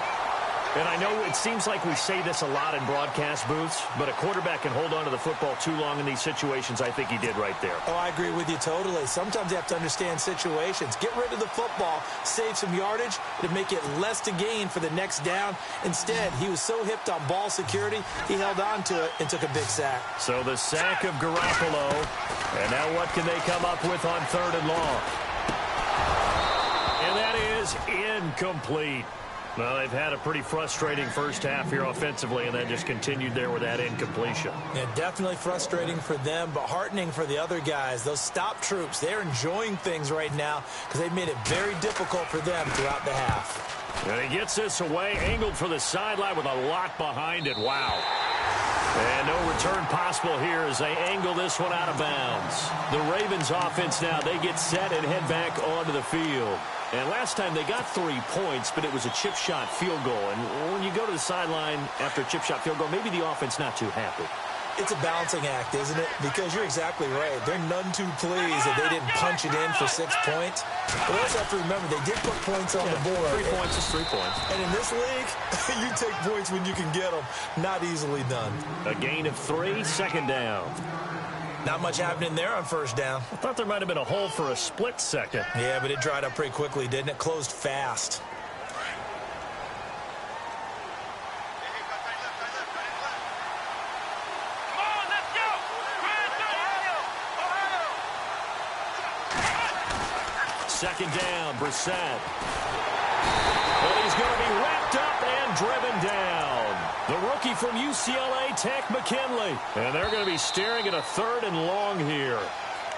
B: And I know it seems like we say this a lot in broadcast booths, but a quarterback can hold on to the football too long in these situations. I think he did right there.
C: Oh, I agree with you totally. Sometimes you have to understand situations. Get rid of the football, save some yardage to make it less to gain for the next down. Instead, he was so hipped on ball security, he held on to it and took a big sack.
B: So the sack of Garoppolo. And now what can they come up with on 3rd and long? And that is incomplete. Well, they've had a pretty frustrating first half here offensively, and then just continued there with that incompletion.
C: Yeah, definitely frustrating for them, but heartening for the other guys. Those stop troops, they're enjoying things right now because they've made it very difficult for them throughout the half.
B: And he gets this away, angled for the sideline with a lot behind it. Wow. And no return possible here as they angle this one out of bounds. The Ravens offense now, they get set and head back onto the field. And last time they got 3 points, but it was a chip shot field goal. And when you go to the sideline after a chip shot field goal, maybe the offense not too happy.
C: It's a balancing act, isn't it? Because you're exactly right. They're none too pleased that they didn't punch it in for 6 points. But we also have to remember they did put points on the board.
B: 3 points is 3 points.
C: And in this league, you take points when you can get them. Not easily done.
B: A gain of 3, 2nd down.
C: Not much happening there on 1st down.
B: I thought there might have been a hole for a split second.
C: Yeah, but it dried up pretty quickly, didn't it? Closed fast.
D: Come on, let's go.
B: 2nd down, Brissett. Well, he's going to be wrapped up and driven down. The rookie from UCLA, Tech McKinley. And they're going to be staring at a 3rd and long here.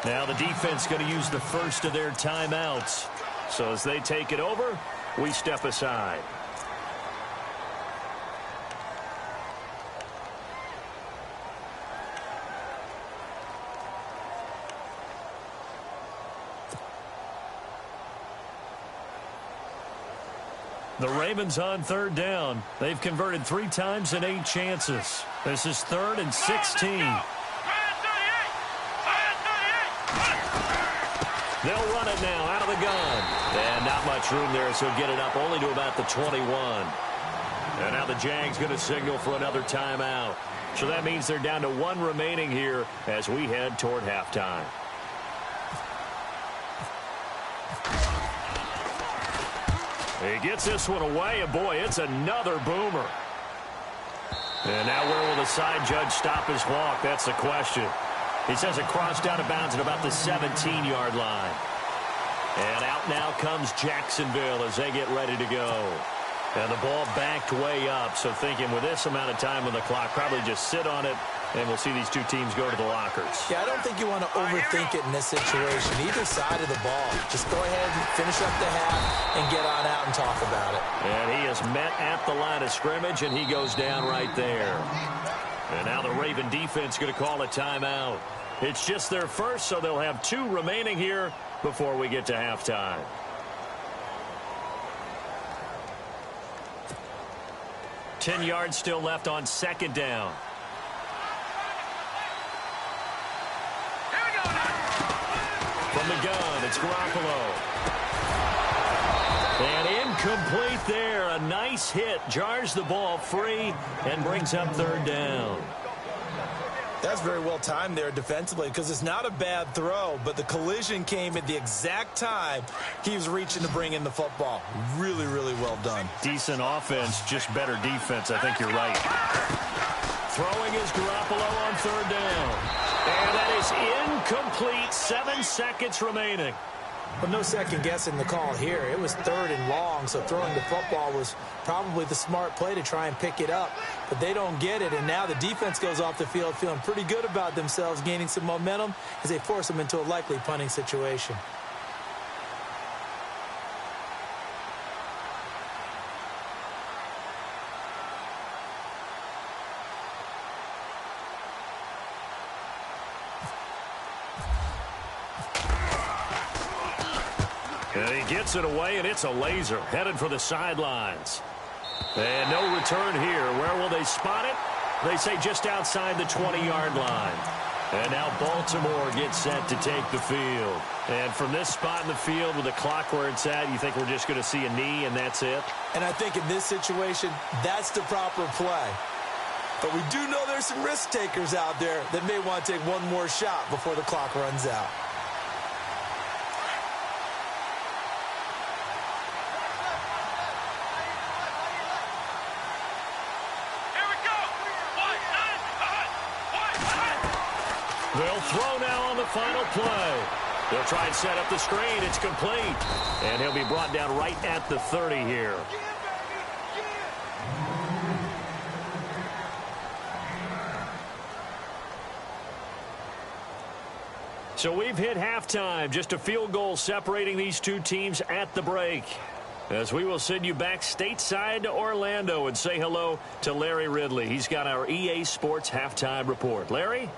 B: Now the defense going to use the first of their timeouts. So as they take it over, we step aside. The Ravens on 3rd down. They've converted 3 times in 8 chances. This is 3rd and 16. They'll run it now out of the gun. And not much room there, so get it up only to about the 21. And now the Jags going to signal for another timeout. So that means they're down to 1 remaining here as we head toward halftime. He gets this one away, and boy, it's another boomer. And now where will the side judge stop his walk? That's the question. He says it crossed out of bounds at about the 17-yard line. And out now comes Jacksonville as they get ready to go. And the ball backed way up, so thinking with this amount of time on the clock, probably just sit on it, and we'll see these two teams go to the lockers.
C: Yeah, I don't think you want to overthink it in this situation, either side of the ball. Just go ahead and finish up the half and get on out and talk about it.
B: And he is met at the line of scrimmage, and he goes down right there. And now the Raven defense going to call a timeout. It's just their first, so they'll have 2 remaining here before we get to halftime. Ten yards still left on 2nd down. From the gun, it's Garoppolo. And incomplete there. A nice hit. Jars the ball free and brings up 3rd down.
C: That's very well timed there defensively because it's not a bad throw, but the collision came at the exact time he was reaching to bring in the football. Really, really well done.
B: Decent offense, just better defense. I think you're right. Throwing is Garoppolo on 3rd down. And that is incomplete. 7 seconds remaining.
C: But no second guessing the call here. It was 3rd and long, so throwing the football was probably the smart play to try and pick it up. But they don't get it, and now the defense goes off the field feeling pretty good about themselves, gaining some momentum as they force them into a likely punting situation.
B: And he gets it away, and it's a laser headed for the sidelines. And no return here. Where will they spot it? They say just outside the 20-yard line. And now Baltimore gets set to take the field. And from this spot in the field with the clock where it's at, you think we're just going to see a knee and that's it?
C: And I think in this situation, that's the proper play. But we do know there's some risk takers out there that may want to take one more shot before the clock runs out.
B: They'll throw now on the final play. They'll try and set up the screen. It's complete. And he'll be brought down right at the 30 here. So we've hit halftime. Just a field goal separating these two teams at the break. As we will send you back stateside to Orlando and say hello to Larry Ridley. He's got our EA Sports halftime report. Larry?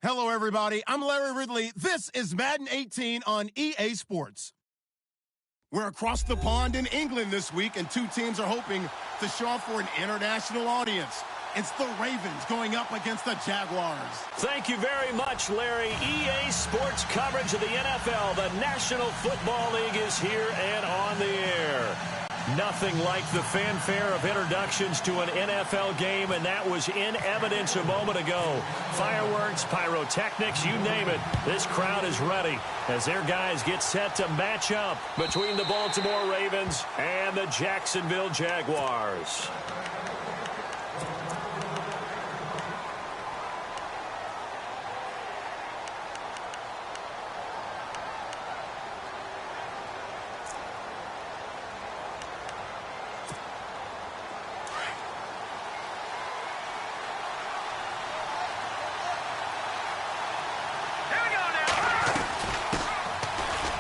A: Hello, everybody. I'm Larry Ridley. This is Madden 18 on EA Sports. We're across the pond in England this week, and two teams are hoping to show off for an international audience. It's the Ravens going up against the Jaguars.
B: Thank you very much, Larry. EA Sports coverage of the NFL. The National Football League is here and on the air. Nothing like the fanfare of introductions to an NFL game, and that was in evidence a moment ago. Fireworks, pyrotechnics, you name it. This crowd is ready as their guys get set to match up between the Baltimore Ravens and the Jacksonville Jaguars.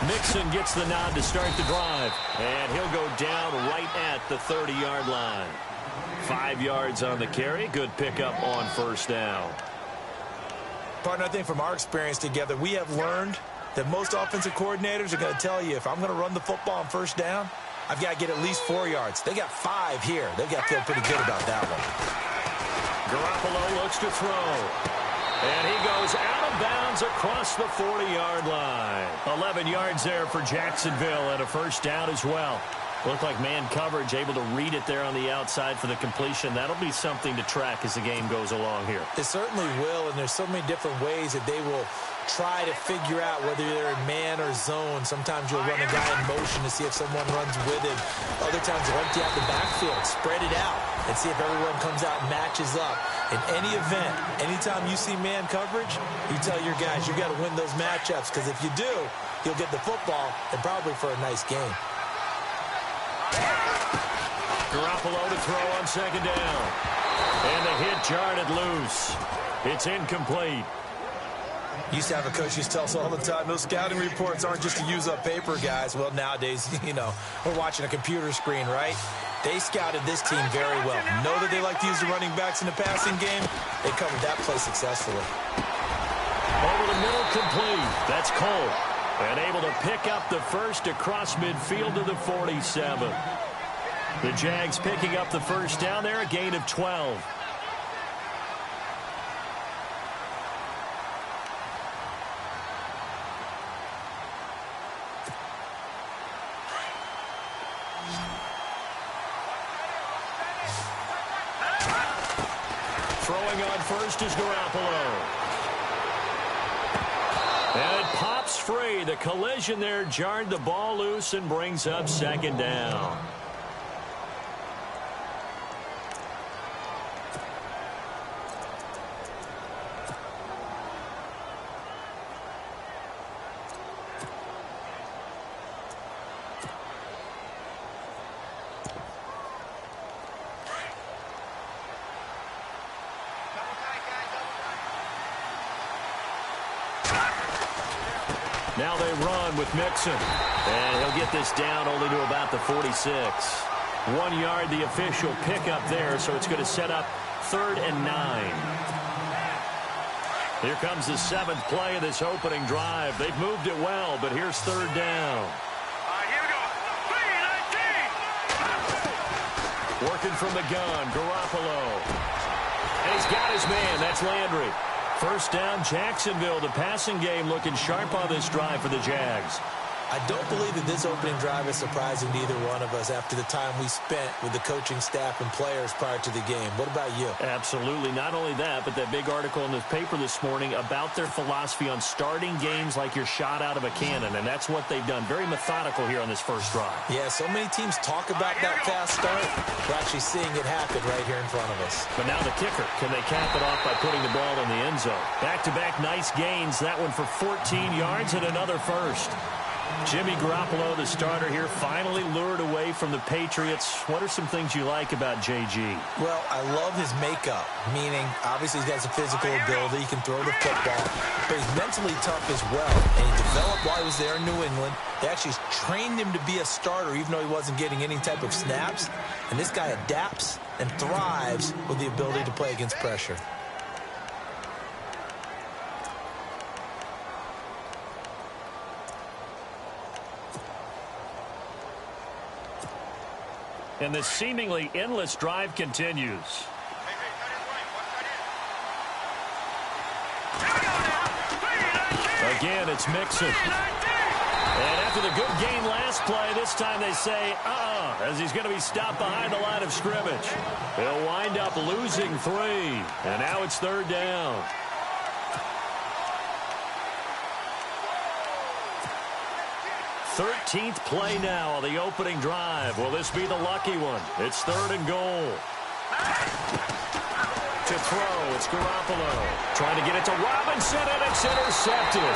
B: Mixon gets the nod to start the drive, and he'll go down right at the 30-yard line. 5 yards on the carry. Good pickup on first down.
C: Partner, I think from our experience together, we have learned that most offensive coordinators are going to tell you, if I'm going to run the football on first down, I've got to get at least 4 yards. They got 5 here. They've got to feel pretty good about that one.
B: Garoppolo looks to throw. And he goes out of bounds across the 40-yard line. 11 yards there for Jacksonville and a first down as well. Looked like man coverage, able to read it there on the outside for the completion. That'll be something to track as the game goes along here.
C: It certainly will, and there's so many different ways that they will try to figure out whether they're in man or zone. Sometimes you'll run a guy in motion to see if someone runs with him. Other times you'll empty out the backfield, spread it out, and see if everyone comes out and matches up. In any event, anytime you see man coverage, you tell your guys you got to win those matchups, because if you do, you'll get the football and probably for a nice game.
B: Garoppolo to throw on second down. And the hit jarred it loose. It's incomplete.
C: Used to have a coach used to tell us all the time, those scouting reports aren't just to use up paper, guys. Well, nowadays, we're watching a computer screen, right? They scouted this team very well. Know that they like to use the running backs in the passing game. They covered that play successfully.
B: Over the middle, complete. That's Cole. And able to pick up the first across midfield to the 47. The Jags picking up the first down there, a gain of 12. Throwing on first is Garoppolo. And it pops free. The collision there jarred the ball loose and brings up second down. Now they run with Mixon. And he'll get this down only to about the 46. 1 yard, the official pickup there, so it's going to set up 3rd and 9. Here comes the 7th play of this opening drive. They've moved it well, but here's 3rd down.
D: Here we go. 3-19.
B: Working from the gun, Garoppolo. And he's got his man. That's Landry. First down, Jacksonville. The passing game looking sharp on this drive for the Jags.
C: I don't believe that this opening drive is surprising to either one of us after the time we spent with the coaching staff and players prior to the game. What about you?
B: Absolutely. Not only that, but that big article in the paper this morning about their philosophy on starting games like you're shot out of a cannon, and that's what they've done. Very methodical here on this first drive.
C: Yeah, so many teams talk about that fast start. We're actually seeing it happen right here in front of us.
B: But now the kicker. Can they cap it off by putting the ball in the end zone? Back-to-back nice gains. That one for 14 yards and another first. Jimmy Garoppolo, the starter here, finally lured away from the Patriots. What are some things you like about JG?
C: Well, I love his makeup, meaning obviously he's got some physical ability. He can throw the football, but he's mentally tough as well. And he developed while he was there in New England. They actually trained him to be a starter even though he wasn't getting any type of snaps. And this guy adapts and thrives with the ability to play against pressure.
B: and the seemingly endless drive continues. Again, it's Mixon. And after the good gain last play, this time they say, as he's going to be stopped behind the line of scrimmage. He'll wind up losing 3, and now it's 3rd down. Thirteenth play now on the opening drive. Will this be the lucky one? It's 3rd and goal. To throw, it's Garoppolo. Trying to get it to Robinson, and it's intercepted.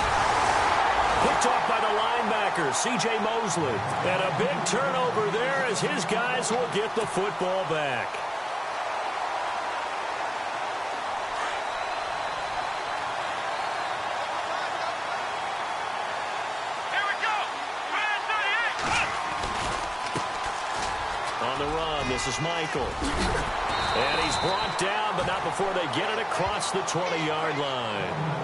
B: Picked off by the linebacker, C.J. Mosley. And a big turnover there as his guys will get the football back.
D: Here we go.
B: On the run, this is Michael. And he's brought down, but not before they get it across the 20-yard line.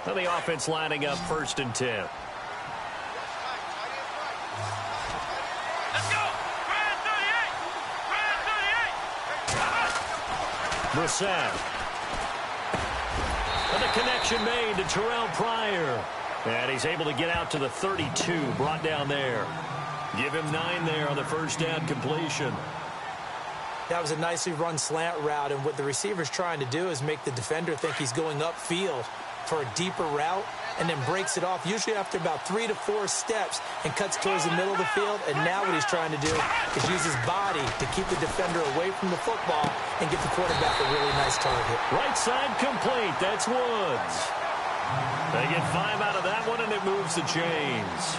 B: And the offense lining up 1st and 10.
D: Let's go.
B: Brissett. And the connection made to Terrell Pryor. And he's able to get out to the 32, brought down there. Give him 9 there on the 1st down completion.
C: That was a nicely run slant route, and what the receiver's trying to do is make the defender think he's going upfield for a deeper route, and then breaks it off, usually after about 3 to 4 steps, and cuts towards the middle of the field. And now what he's trying to do is use his body to keep the defender away from the football and get the quarterback a really nice target.
B: Right side complete. That's Woods. They get 5 out of that one, and it moves the chains.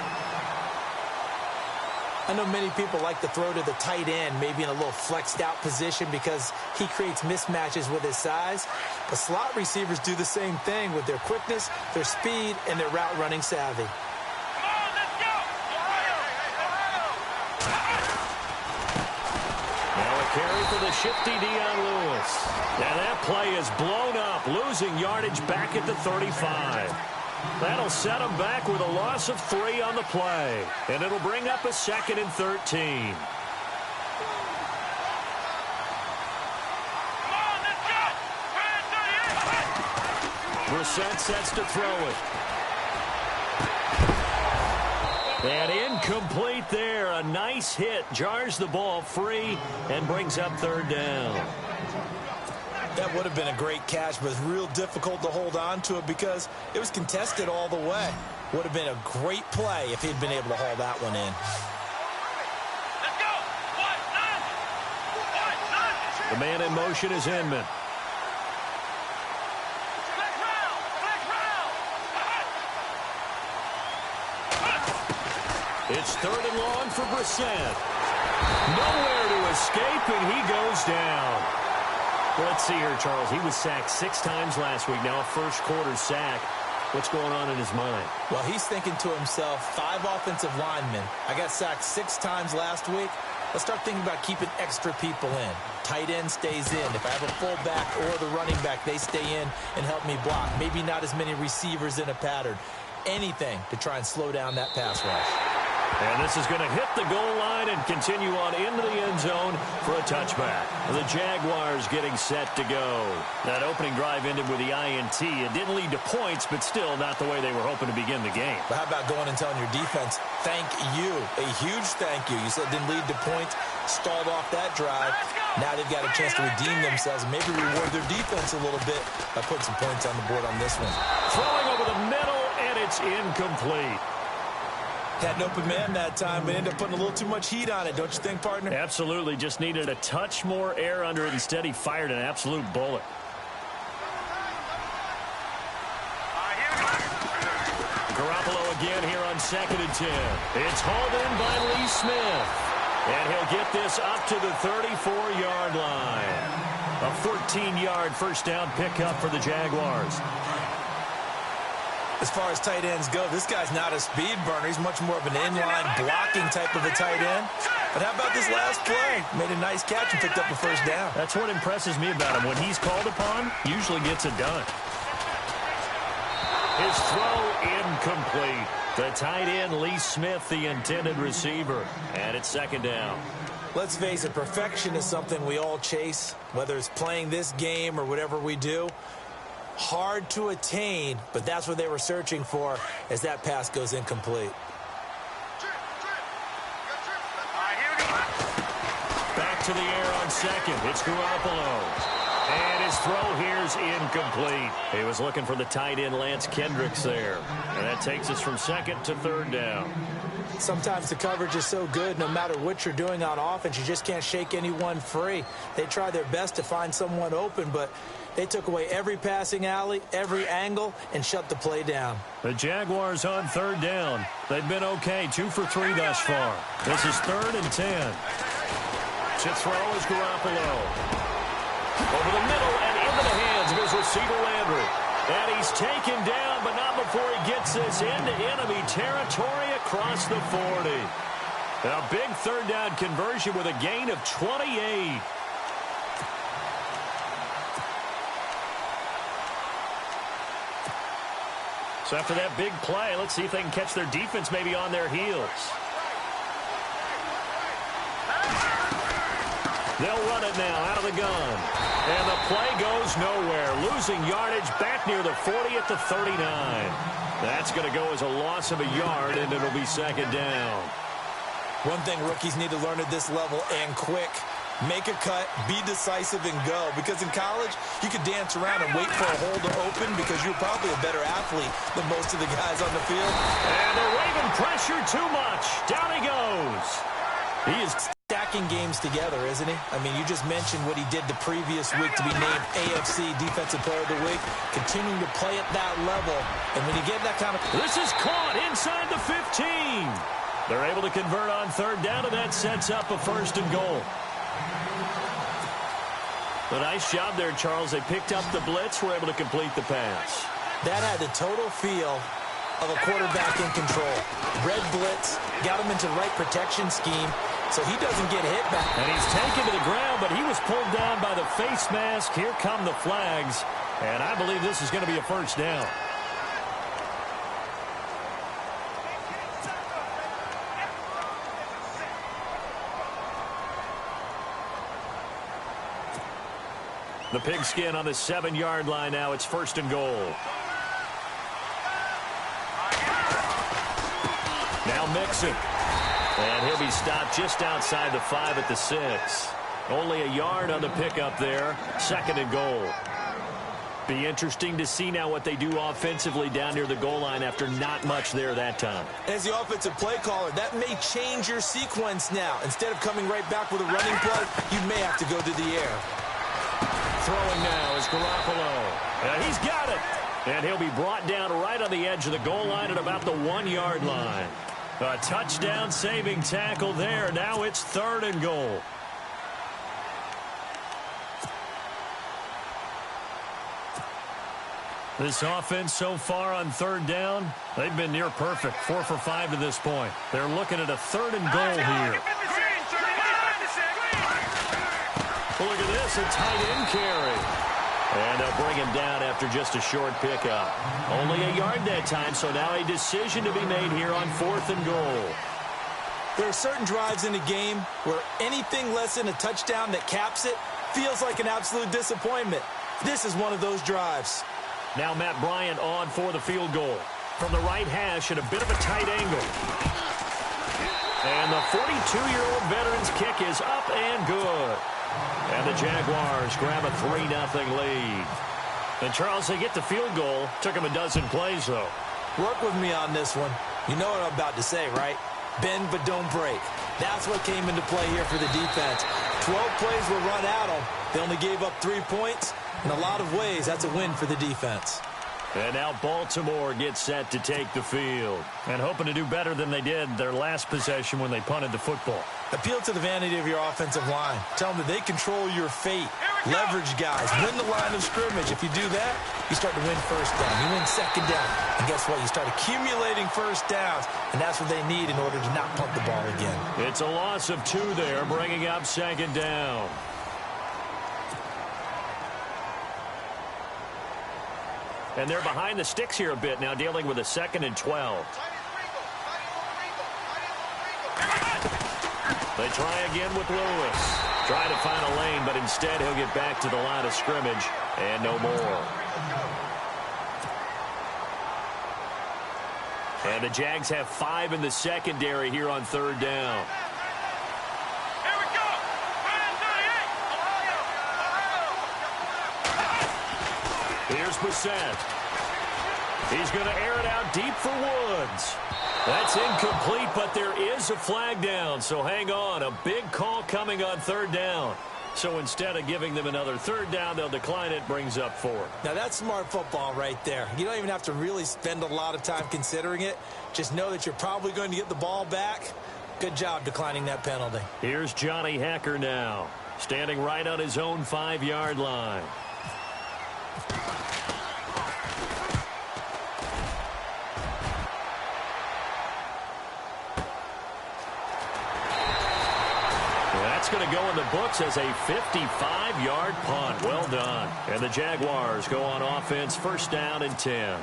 C: I know many people like to throw to the tight end, maybe in a little flexed out position because he creates mismatches with his size. But slot receivers do the same thing with their quickness, their speed, and their route running savvy.
B: Now a carry for the shifty Dion Lewis. And that play is blown up, losing yardage back at the 35. That'll set him back with a loss of 3 on the play. And it'll bring up a 2nd and 13. Brissett sets to throw it. And incomplete there. A nice hit. Jars the ball free and brings up 3rd down.
C: That would have been a great catch, but it's real difficult to hold on to it because it was contested all the way. Would have been a great play if he'd been able to haul that one in.
D: Let's go.
B: The man in motion is Inman. It's 3rd and long for Brissett. Nowhere to escape, and he goes down. Well, let's see here, Charles. He was sacked 6 times last week. Now a first-quarter sack. What's going on in his mind?
C: Well, he's thinking to himself, 5 offensive linemen. I got sacked 6 times last week. Let's start thinking about keeping extra people in. Tight end stays in. If I have a fullback or the running back, they stay in and help me block. Maybe not as many receivers in a pattern. Anything to try and slow down that pass rush.
B: And this is going to hit the goal line and continue on into the end zone for a touchback. The Jaguars getting set to go. That opening drive ended with the INT. It didn't lead to points, but still not the way they were hoping to begin the game.
C: But how about going and telling your defense, thank you, a huge thank you. You said it didn't lead to points, stalled off that drive. Now they've got a chance to redeem themselves and maybe reward their defense a little bit by putting some points on the board on this one.
B: Throwing over the middle, and it's incomplete.
C: Had an open man that time, but ended up putting a little too much heat on it, don't you think, partner?
B: Absolutely. Just needed a touch more air under it. Instead, he fired an absolute bullet. Garoppolo again here on 2nd and 10. It's hauled in by Lee Smith. And he'll get this up to the 34-yard line. A 14-yard first down pickup for the Jaguars.
C: As far as tight ends go, this guy's not a speed burner. He's much more of an inline blocking type of a tight end. But how about this last play? Made a nice catch and picked up a first down.
B: That's what impresses me about him. When he's called upon, usually gets it done. His throw incomplete. The tight end, Lee Smith, the intended receiver. And it's second down.
C: Let's face it, perfection is something we all chase, whether it's playing this game or whatever we do. Hard to attain, but that's what they were searching for as that pass goes incomplete.
B: Back to the air on second. It's Garoppolo. And his throw here is incomplete. He was looking for the tight end, Lance Kendricks, there. And that takes us from second to third down.
C: Sometimes the coverage is so good, no matter what you're doing on offense, you just can't shake anyone free. They try their best to find someone open, but they took away every passing alley, every angle, and shut the play down.
B: The Jaguars on third down. They've been okay, 2 for 3 thus far. This is 3rd and 10. To throw is Garoppolo. Over the middle and into the hands of his receiver, Landry. And he's taken down, but not before he gets this into enemy territory across the 40. A big third down conversion with a gain of 28. So after that big play, let's see if they can catch their defense maybe on their heels. They'll run it now out of the gun. And the play goes nowhere. Losing yardage back near the 40 at the 39. That's going to go as a loss of a yard, and it'll be second down.
C: One thing rookies need to learn at this level, and quick. Make a cut, be decisive, and go. Because in college, you could dance around and wait for a hole to open because you're probably a better athlete than most of the guys on the field.
B: And the Raven pressure too much. Down he goes.
C: He is stacking games together, isn't he? I mean, you just mentioned what he did the previous week to be named AFC Defensive Player of the Week, continuing to play at that level. And when you get that kind of...
B: This is caught inside the 15. They're able to convert on third down, and that sets up a 1st and goal. A nice job there, Charles. They picked up the blitz, were able to complete the pass.
C: That had the total feel of a quarterback in control. Red blitz, got him into the right protection scheme, so he doesn't get hit back.
B: And he's taken to the ground, but he was pulled down by the face mask. Here come the flags, and I believe this is going to be a 1st down. The pigskin on the 7-yard line now. It's 1st and goal. Now Mixon. And he'll be stopped just outside the 5 at the 6. Only a yard on the pickup there. 2nd and goal. Be interesting to see now what they do offensively down near the goal line after not much there that time.
C: As the offensive play caller, that may change your sequence now. Instead of coming right back with a running play, you may have to go to the air.
B: Throwing now is Garoppolo. And he's got it. And he'll be brought down right on the edge of the goal line at about the 1-yard line. A touchdown saving tackle there. Now it's 3rd and goal. This offense so far on third down, they've been near perfect. 4 for 5 to this point. They're looking at a 3rd and goal here. Well, look at this, a tight end carry. And they'll bring him down after just a short pickup. Only a yard that time, so now a decision to be made here on 4th and goal.
C: There are certain drives in a game where anything less than a touchdown that caps it feels like an absolute disappointment. This is one of those drives.
B: Now Matt Bryant on for the field goal. From the right hash at a bit of a tight angle. And the 42-year-old veteran's kick is up and good. And the Jaguars grab a 3-0 lead. And, Charles, they get the field goal. Took them a dozen plays, though.
C: Work with me on this one. You know what I'm about to say, right? Bend but don't break. That's what came into play here for the defense. 12 plays were run at them. They only gave up 3 points. In a lot of ways, that's a win for the defense.
B: And now Baltimore gets set to take the field. And hoping to do better than they did their last possession when they punted the football.
C: Appeal to the vanity of your offensive line. Tell them that they control your fate. Leverage guys. Win the line of scrimmage. If you do that, you start to win first down. You win second down. And guess what? You start accumulating first downs. And that's what they need in order to not punt the ball again.
B: It's a loss of 2 there, bringing up second down. And they're behind the sticks here a bit now, dealing with a 2nd and 12. They try again with Lewis. Try to find a lane, but instead he'll get back to the line of scrimmage and no more. And the Jags have 5 in the secondary here on 3rd down.
D: Here we go.
B: Here's Brissett. He's going to air it out deep for Woods. That's incomplete, but there is a flag down, so hang on. A big call coming on 3rd down. So instead of giving them another 3rd down, they'll decline it, brings up 4.
C: Now, that's smart football right there. You don't even have to really spend a lot of time considering it. Just know that you're probably going to get the ball back. Good job declining that penalty.
B: Here's Johnny Hekker now, standing right on his own 5-yard line. That's going to go in the books as a 55-yard punt. Well done. And the Jaguars go on offense, 1st down and 10.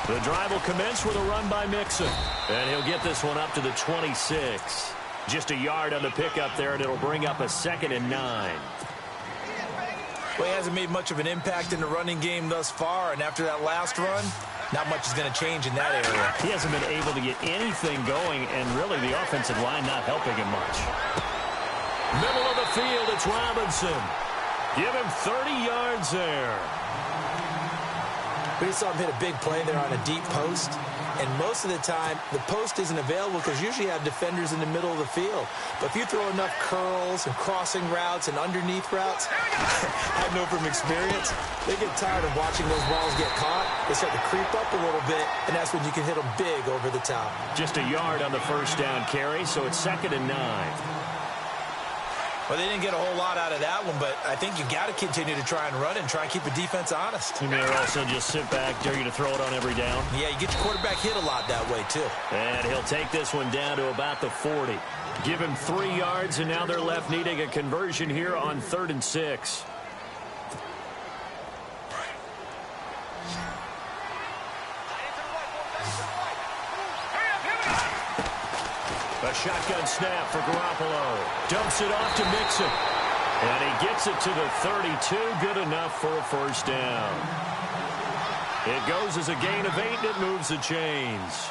B: The drive will commence with a run by Mixon. And he'll get this one up to the 26. Just a yard on the pickup there, and it'll bring up a 2nd and 9.
C: Well, he hasn't made much of an impact in the running game thus far, and after that last run, not much is going to change in that area.
B: He hasn't been able to get anything going, and really the offensive line not helping him much. Middle of the field, it's Robinson. Give him 30 yards there.
C: We just saw him hit a big play there on a deep post. And most of the time, the post isn't available because usually you have defenders in the middle of the field. But if you throw enough curls and crossing routes and underneath routes, I know from experience, they get tired of watching those balls get caught. They start to creep up a little bit, and that's when you can hit them big over the top.
B: Just a yard on the 1st down carry, so it's 2nd and 9.
C: Well, they didn't get a whole lot out of that one, but I think you've got to continue to try and run it and try and keep the defense honest.
B: You may also just sit back, dare you to throw it on every down.
C: Yeah, you get your quarterback hit a lot that way, too.
B: And he'll take this one down to about the 40. Give him 3 yards, and now they're left needing a conversion here on 3rd and 6. A shotgun snap for Garoppolo. Dumps it off to Mixon. And he gets it to the 32. Good enough for a 1st down. It goes as a gain of 8, and it moves the chains.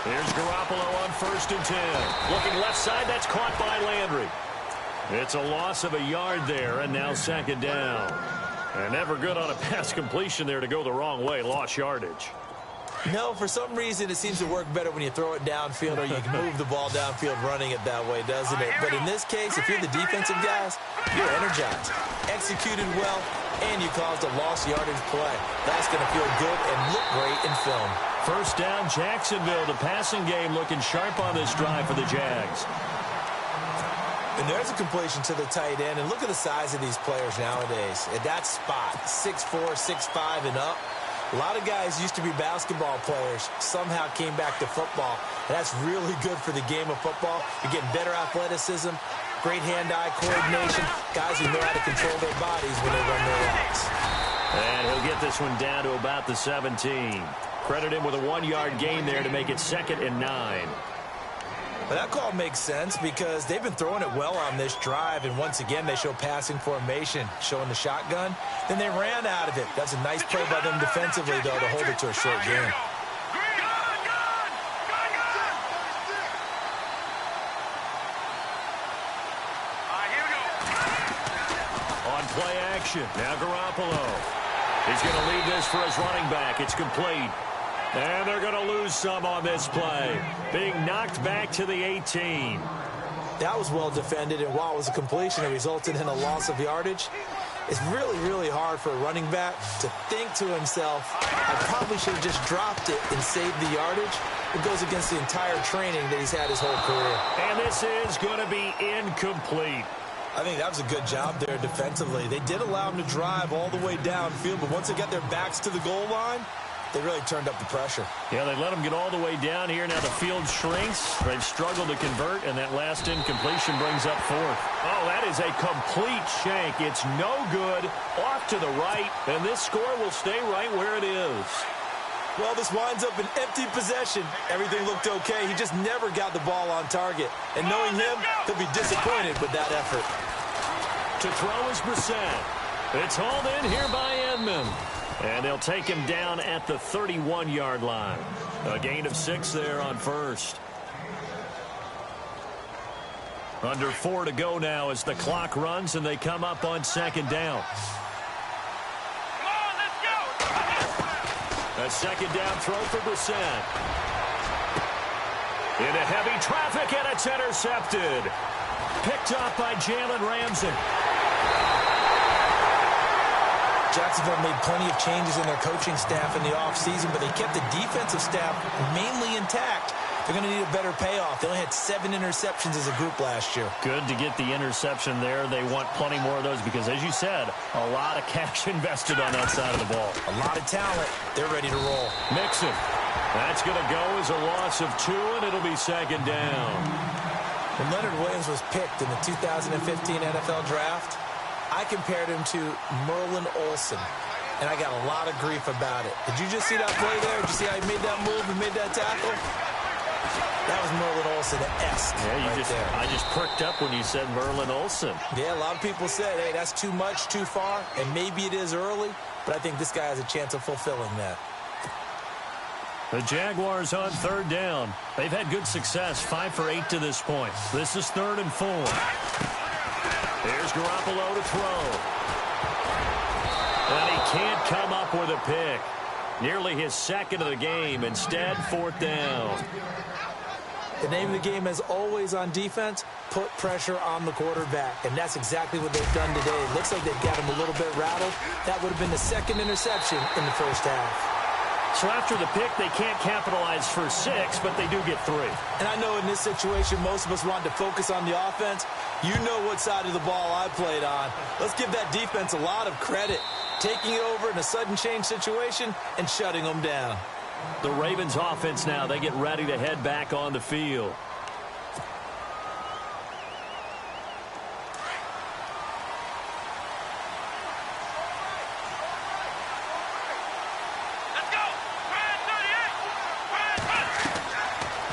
B: Here's Garoppolo on 1st and 10. Looking left side, that's caught by Landry. It's a loss of a yard there, and now 2nd down. And never good on a pass completion there to go the wrong way. Lost yardage.
C: No, for some reason it seems to work better when you throw it downfield or you can move the ball downfield running it that way, doesn't it? But in this case, if you're the defensive guys, you're energized, executed well, and you caused a lost yardage play. That's going to feel good and look great in film.
B: 1st down, Jacksonville. The passing game looking sharp on this drive for the Jags.
C: And there's a completion to the tight end. And look at the size of these players nowadays. At that spot, 6'4", 6'5", and up. A lot of guys used to be basketball players, somehow came back to football. And that's really good for the game of football. You're getting better athleticism, great hand-eye coordination, guys who know how to control their bodies when they run their routes.
B: And he'll get this one down to about the 17. Credit him with a 1-yard gain there to make it 2nd and 9.
C: Well, that call makes sense because they've been throwing it well on this drive, and once again they show passing formation, showing the shotgun. Then they ran out of it. That's a nice play by them defensively, though, to hold it to a short game.
B: On play action, now Garoppolo. He's going to lead this for his running back. It's complete. And they're going to lose some on this play. Being knocked back to the 18.
C: That was well defended, and while it was a completion, it resulted in a loss of yardage. It's really, really hard for a running back to think to himself, I probably should have just dropped it and saved the yardage. It goes against the entire training that he's had his whole career.
B: And this is going to be incomplete.
C: I think that was a good job there defensively. They did allow him to drive all the way downfield, but once they got their backs to the goal line, they really turned up the pressure.
B: Yeah, they let them get all the way down here. Now the field shrinks. They've struggled to convert, and that last incompletion brings up fourth. Oh, that is a complete shank. It's no good. Off to the right, and this score will stay right where it is.
C: Well, this winds up an empty possession. Everything looked okay. He just never got the ball on target. And knowing him, he'll be disappointed with that effort.
B: To throw is Brissett. It's hauled in here by Edmond. And they'll take him down at the 31-yard line. A gain of 6 there on first. Under 4 to go now as the clock runs and they come up on second down.
D: Come on, let's go.
B: A second down throw for Brissett. Into heavy traffic, and it's intercepted. Picked up by Jalen Ramsey.
C: Jacksonville made plenty of changes in their coaching staff in the offseason, but they kept the defensive staff mainly intact. They're going to need a better payoff. They only had 7 interceptions as a group last year.
B: Good to get the interception there. They want plenty more of those because, as you said, a lot of cash invested on that side of the ball.
C: A lot of talent. They're ready to roll.
B: Mixon. That's going to go as a loss of 2, and it'll be second down.
C: When Leonard Williams was picked in the 2015 NFL Draft, I compared him to Merlin Olsen, and I got a lot of grief about it. Did you just see that play there? Did you see how he made that move and made that tackle? That was Merlin Olsen-esque.
B: Yeah, I just perked up when you said Merlin Olsen.
C: Yeah, a lot of people said, hey, that's too much, too far, and maybe it is early, but I think this guy has a chance of fulfilling that.
B: The Jaguars on third down. They've had good success, 5 for 8 to this point. This is 3rd and 4. Here's Garoppolo to throw. And he can't come up with a pick. Nearly his second of the game. Instead, 4th down.
C: The name of the game, as always on defense, put pressure on the quarterback. And that's exactly what they've done today. It looks like they've got him a little bit rattled. That would have been the second interception in the first half.
B: So after the pick, they can't capitalize for 6, but they do get 3.
C: And I know in this situation, most of us want to focus on the offense. You know what side of the ball I played on. Let's give that defense a lot of credit. Taking it over in a sudden change situation and shutting them down.
B: The Ravens offense now, they get ready to head back on the field.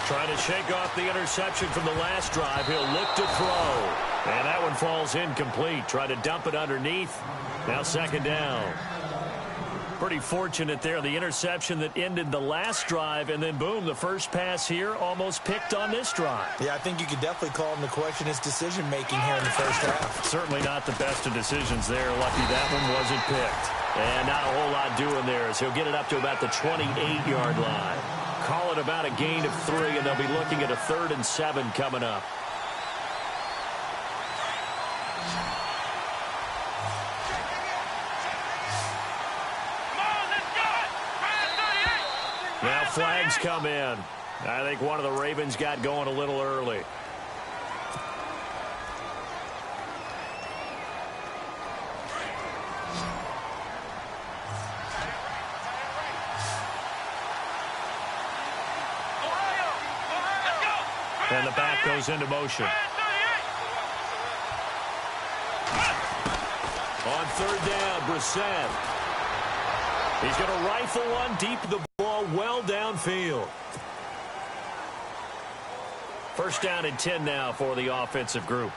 B: Trying to shake off the interception from the last drive. He'll look to throw. And that one falls incomplete. Try to dump it underneath. Now second down. Pretty fortunate there. The interception that ended the last drive, and then boom, the first pass here almost picked on this drive.
C: Yeah, I think you could definitely call him to question his decision-making here in the first half.
B: Certainly not the best of decisions there. Lucky that one wasn't picked. And not a whole lot doing there as he'll get it up to about the 28-yard line. Call it about a gain of 3, and they'll be looking at a 3rd and 7 coming up. Now flags come in. I think one of the Ravens got going a little early. And the back goes into motion. On third down, Brissett. He's going to rifle one deep, the ball well downfield. First down and 10 now for the offensive group.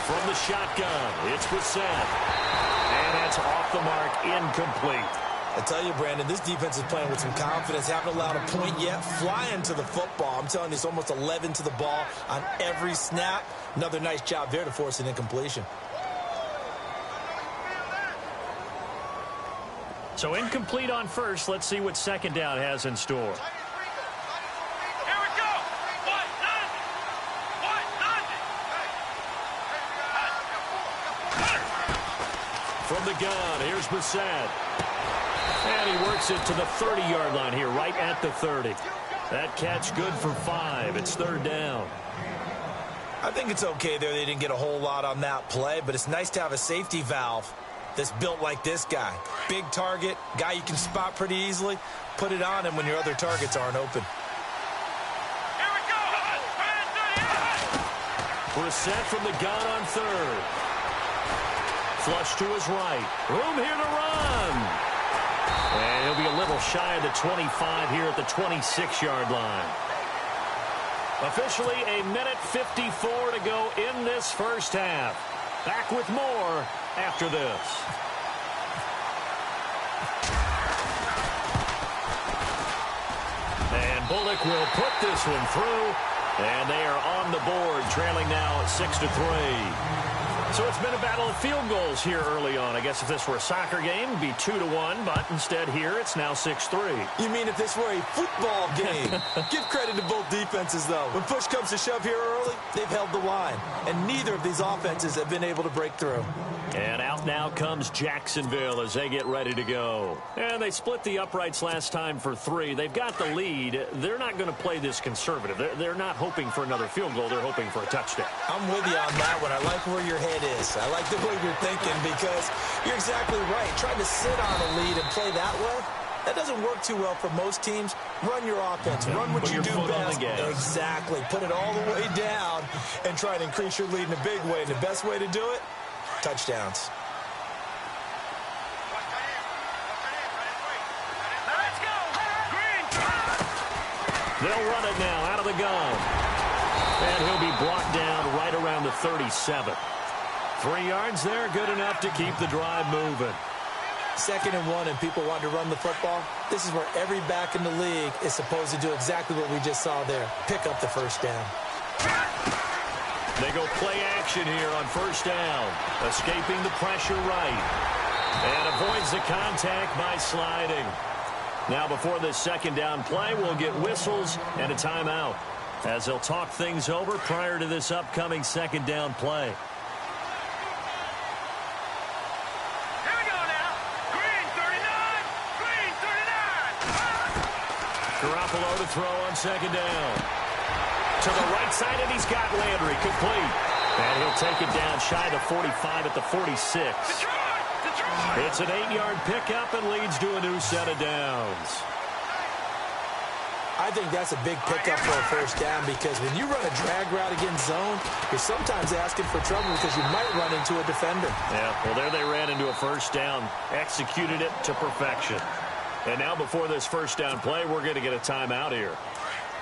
B: From the shotgun, it's Brissett. And that's off the mark, incomplete.
C: I tell you, Brandon, this defense is playing with some confidence. Haven't allowed a point yet. Flying to the football. I'm telling you, it's almost 11 to the ball on every snap. Another nice job there to force an incompletion.
B: So incomplete on first. Let's see what second down has in store.
D: Here we go.
B: From the gun, here's Brissett. And he works it to the 30-yard line here, right at the 30. That catch good for 5. It's third down.
C: I think it's okay there. They didn't get a whole lot on that play, but it's nice to have a safety valve that's built like this guy. Big target, guy you can spot pretty easily. Put it on him when your other targets aren't open.
D: Here we go.
B: Brissett from the gun on third. Flush to his right. Room here to run. And he'll be a little shy of the 25 here at the 26-yard line. Officially a minute 54 to go in this first half. Back with more after this. And Bullock will put this one through. And they are on the board, trailing now 6-3. So it's been a battle of field goals here early on. I guess if this were a soccer game, it'd be 2-1, but instead here it's now 6-3.
C: You mean if this were a football game? Give credit to both defenses, though. When push comes to shove here early, they've held the line, and neither of these offenses have been able to break through.
B: And out now comes Jacksonville as they get ready to go. And they split the uprights last time for 3. They've got the lead. They're not going to play this conservative. They're not hoping for another field goal. They're hoping for a touchdown.
C: I'm with you on that one. I like where your head is. I like the way you're thinking because you're exactly right. Trying to sit on a lead and play that way, that doesn't work too well for most teams. Run your offense. Run what you do best. Exactly. Put it all the way down and try and increase your lead in a big way. And the best way to do it, touchdowns.
D: Let's go. Green.
B: They'll run it now out of the gun. And he'll be brought down right around the 37. 3 yards there, good enough to keep the drive moving.
C: 2nd and 1 and people want to run the football. This is where every back in the league is supposed to do exactly what we just saw there. Pick up the first down.
B: They go play action here on first down. Escaping the pressure right. And avoids the contact by sliding. Now before this second down play, we'll get whistles and a timeout as they'll talk things over prior to this upcoming second down play.
D: Here we go now. Green 39. Green 39.
B: Garoppolo to throw on second down. To the right side, and he's got Landry complete. And he'll take it down shy of the 45 at the 46.
D: Detroit.
B: It's an 8-yard pickup and leads to a new set of downs.
C: I think that's a big pickup for a first down because when you run a drag route against zone, you're sometimes asking for trouble because you might run into a defender.
B: Yeah, well, there they ran into a first down, executed it to perfection. And now before this first down play, we're going to get a timeout here,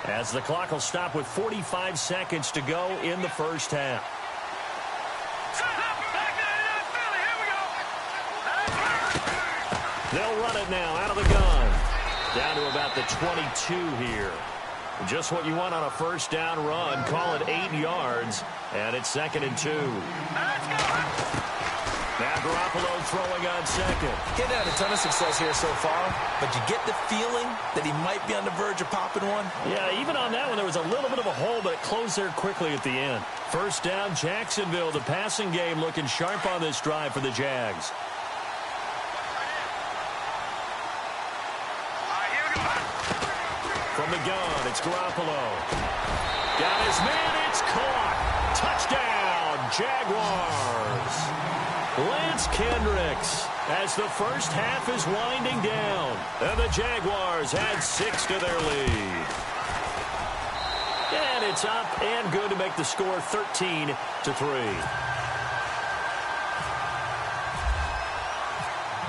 B: as the clock will stop with 45 seconds to go in the first half. They'll run it now out of the gun. Down to about the 22 here. Just what you want on a first down run. Call it 8 yards. And it's 2nd and 2. Now Garoppolo throwing on second.
C: Getting had a ton of success here so far, but you get the feeling that he might be on the verge of popping one.
B: Yeah, even on that one, there was a little bit of a hole, but it closed there quickly at the end. First down, Jacksonville. The passing game looking sharp on this drive for the Jags. From the gun, it's Garoppolo. Got his man, it's caught. Touchdown, Jaguars. Lance Kendricks as the first half is winding down. And the Jaguars add 6 to their lead. And it's up and good to make the score 13-3.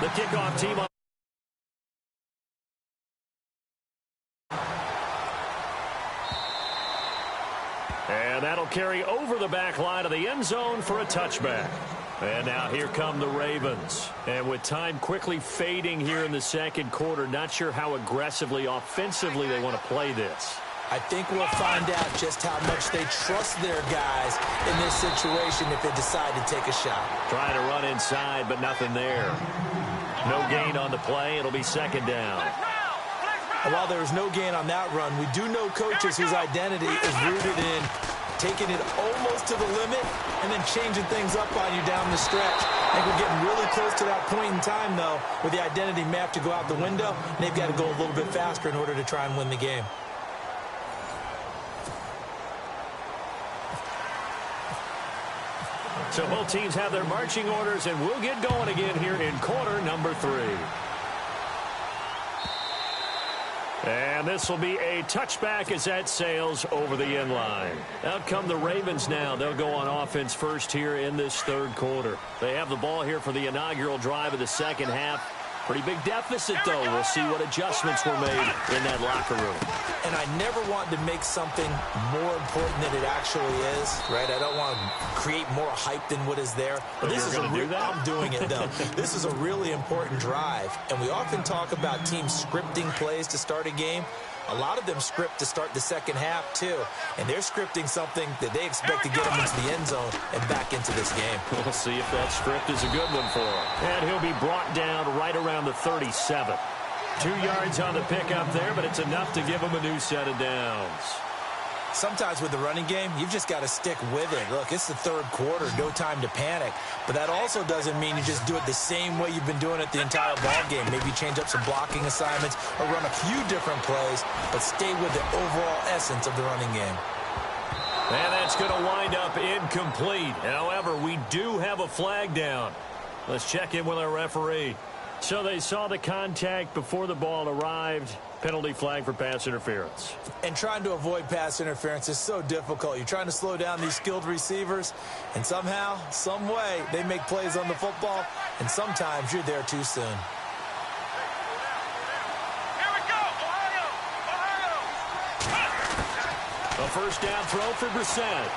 B: The kickoff team on. And that'll carry over the back line of the end zone for a touchback. And now here come the Ravens. And with time quickly fading here in the second quarter, not sure how aggressively, offensively they want to play this.
C: I think we'll find out just how much they trust their guys in this situation if they decide to take a shot.
B: Trying to run inside, but nothing there. No gain on the play. It'll be second down.
C: And while there was no gain on that run, we do know coaches whose identity is rooted in taking it almost to the limit and then changing things up on you down the stretch. I think we're getting really close to that point in time, though, where the identity may have to go out the window, and they've got to go a little bit faster in order to try and win the game.
B: So both teams have their marching orders, and we'll get going again here in quarter number 3. And this will be a touchback as that sails over the end line. Out come the Ravens now. They'll go on offense first here in this third quarter. They have the ball here for the inaugural drive of the second half. Pretty big deficit, though. We'll see what adjustments were made in that locker room.
C: And I never want to make something more important than it actually is, right? I don't want to create more hype than what is there. But this is I'm doing it, though. This is a really important drive. And we often talk about teams scripting plays to start a game. A lot of them script to start the second half, too. And they're scripting something that they expect to get them into the end zone and back into this game.
B: We'll see if that script is a good one for him. And he'll be brought down right around the 37. 2 yards on the pickup there, but it's enough to give him a new set of downs.
C: Sometimes with the running game, you've just got to stick with it. Look, it's the third quarter, no time to panic. But that also doesn't mean you just do it the same way you've been doing it the entire ball game. Maybe change up some blocking assignments or run a few different plays, but stay with the overall essence of the running game.
B: And that's going to wind up incomplete. However, we do have a flag down. Let's check in with our referee. So they saw the contact before the ball arrived. Penalty flag for pass interference.
C: And trying to avoid pass interference is so difficult. You're trying to slow down these skilled receivers, and somehow, some way, they make plays on the football, and sometimes you're there too soon.
D: Here we go, Ohio!
B: A first down throw for Brissett.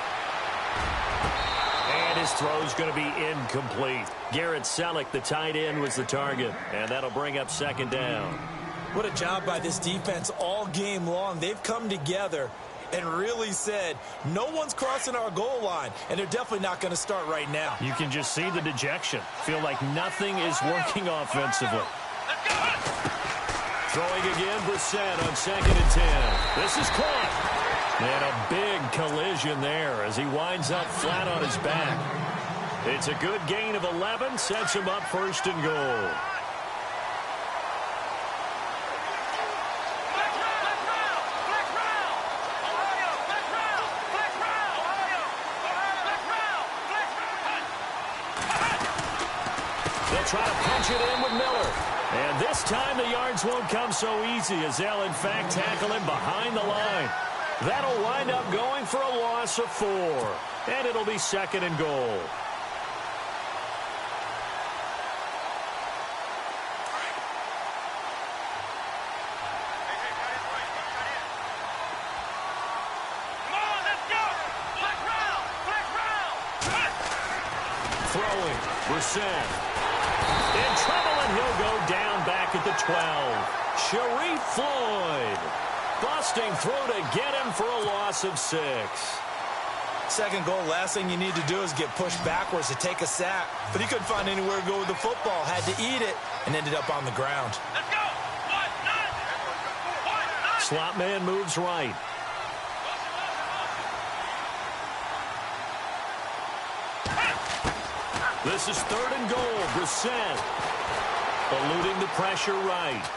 B: And his throw's going to be incomplete. Garrett Selleck, the tight end, was the target, and that'll bring up second down.
C: What a job by this defense all game long. They've come together and really said, no one's crossing our goal line, and they're definitely not going to start right now.
B: You can just see the dejection. Feel like nothing is working offensively. Throwing again, Brissett on 2nd and 10. This is caught. And a big collision there as he winds up flat on his back. It's a good gain of 11, sets him up first and goal. They'll try to punch it in with Miller. And this time the yards won't come so easy as they'll in fact tackle him behind the line. That'll wind up going for a loss of 4. And it'll be 2nd and goal. Throwing, Brissett. In trouble, and he'll go down back at the 12. Sharif Floyd. Busting through to get him for a loss of 6.
C: Second goal, last thing you need to do is get pushed backwards to take a sack. But he couldn't find anywhere to go with the football, had to eat it, and ended up on the ground.
D: Let's go!
B: Slot man moves right. This is 3rd and goal. Brissett eluding the pressure right.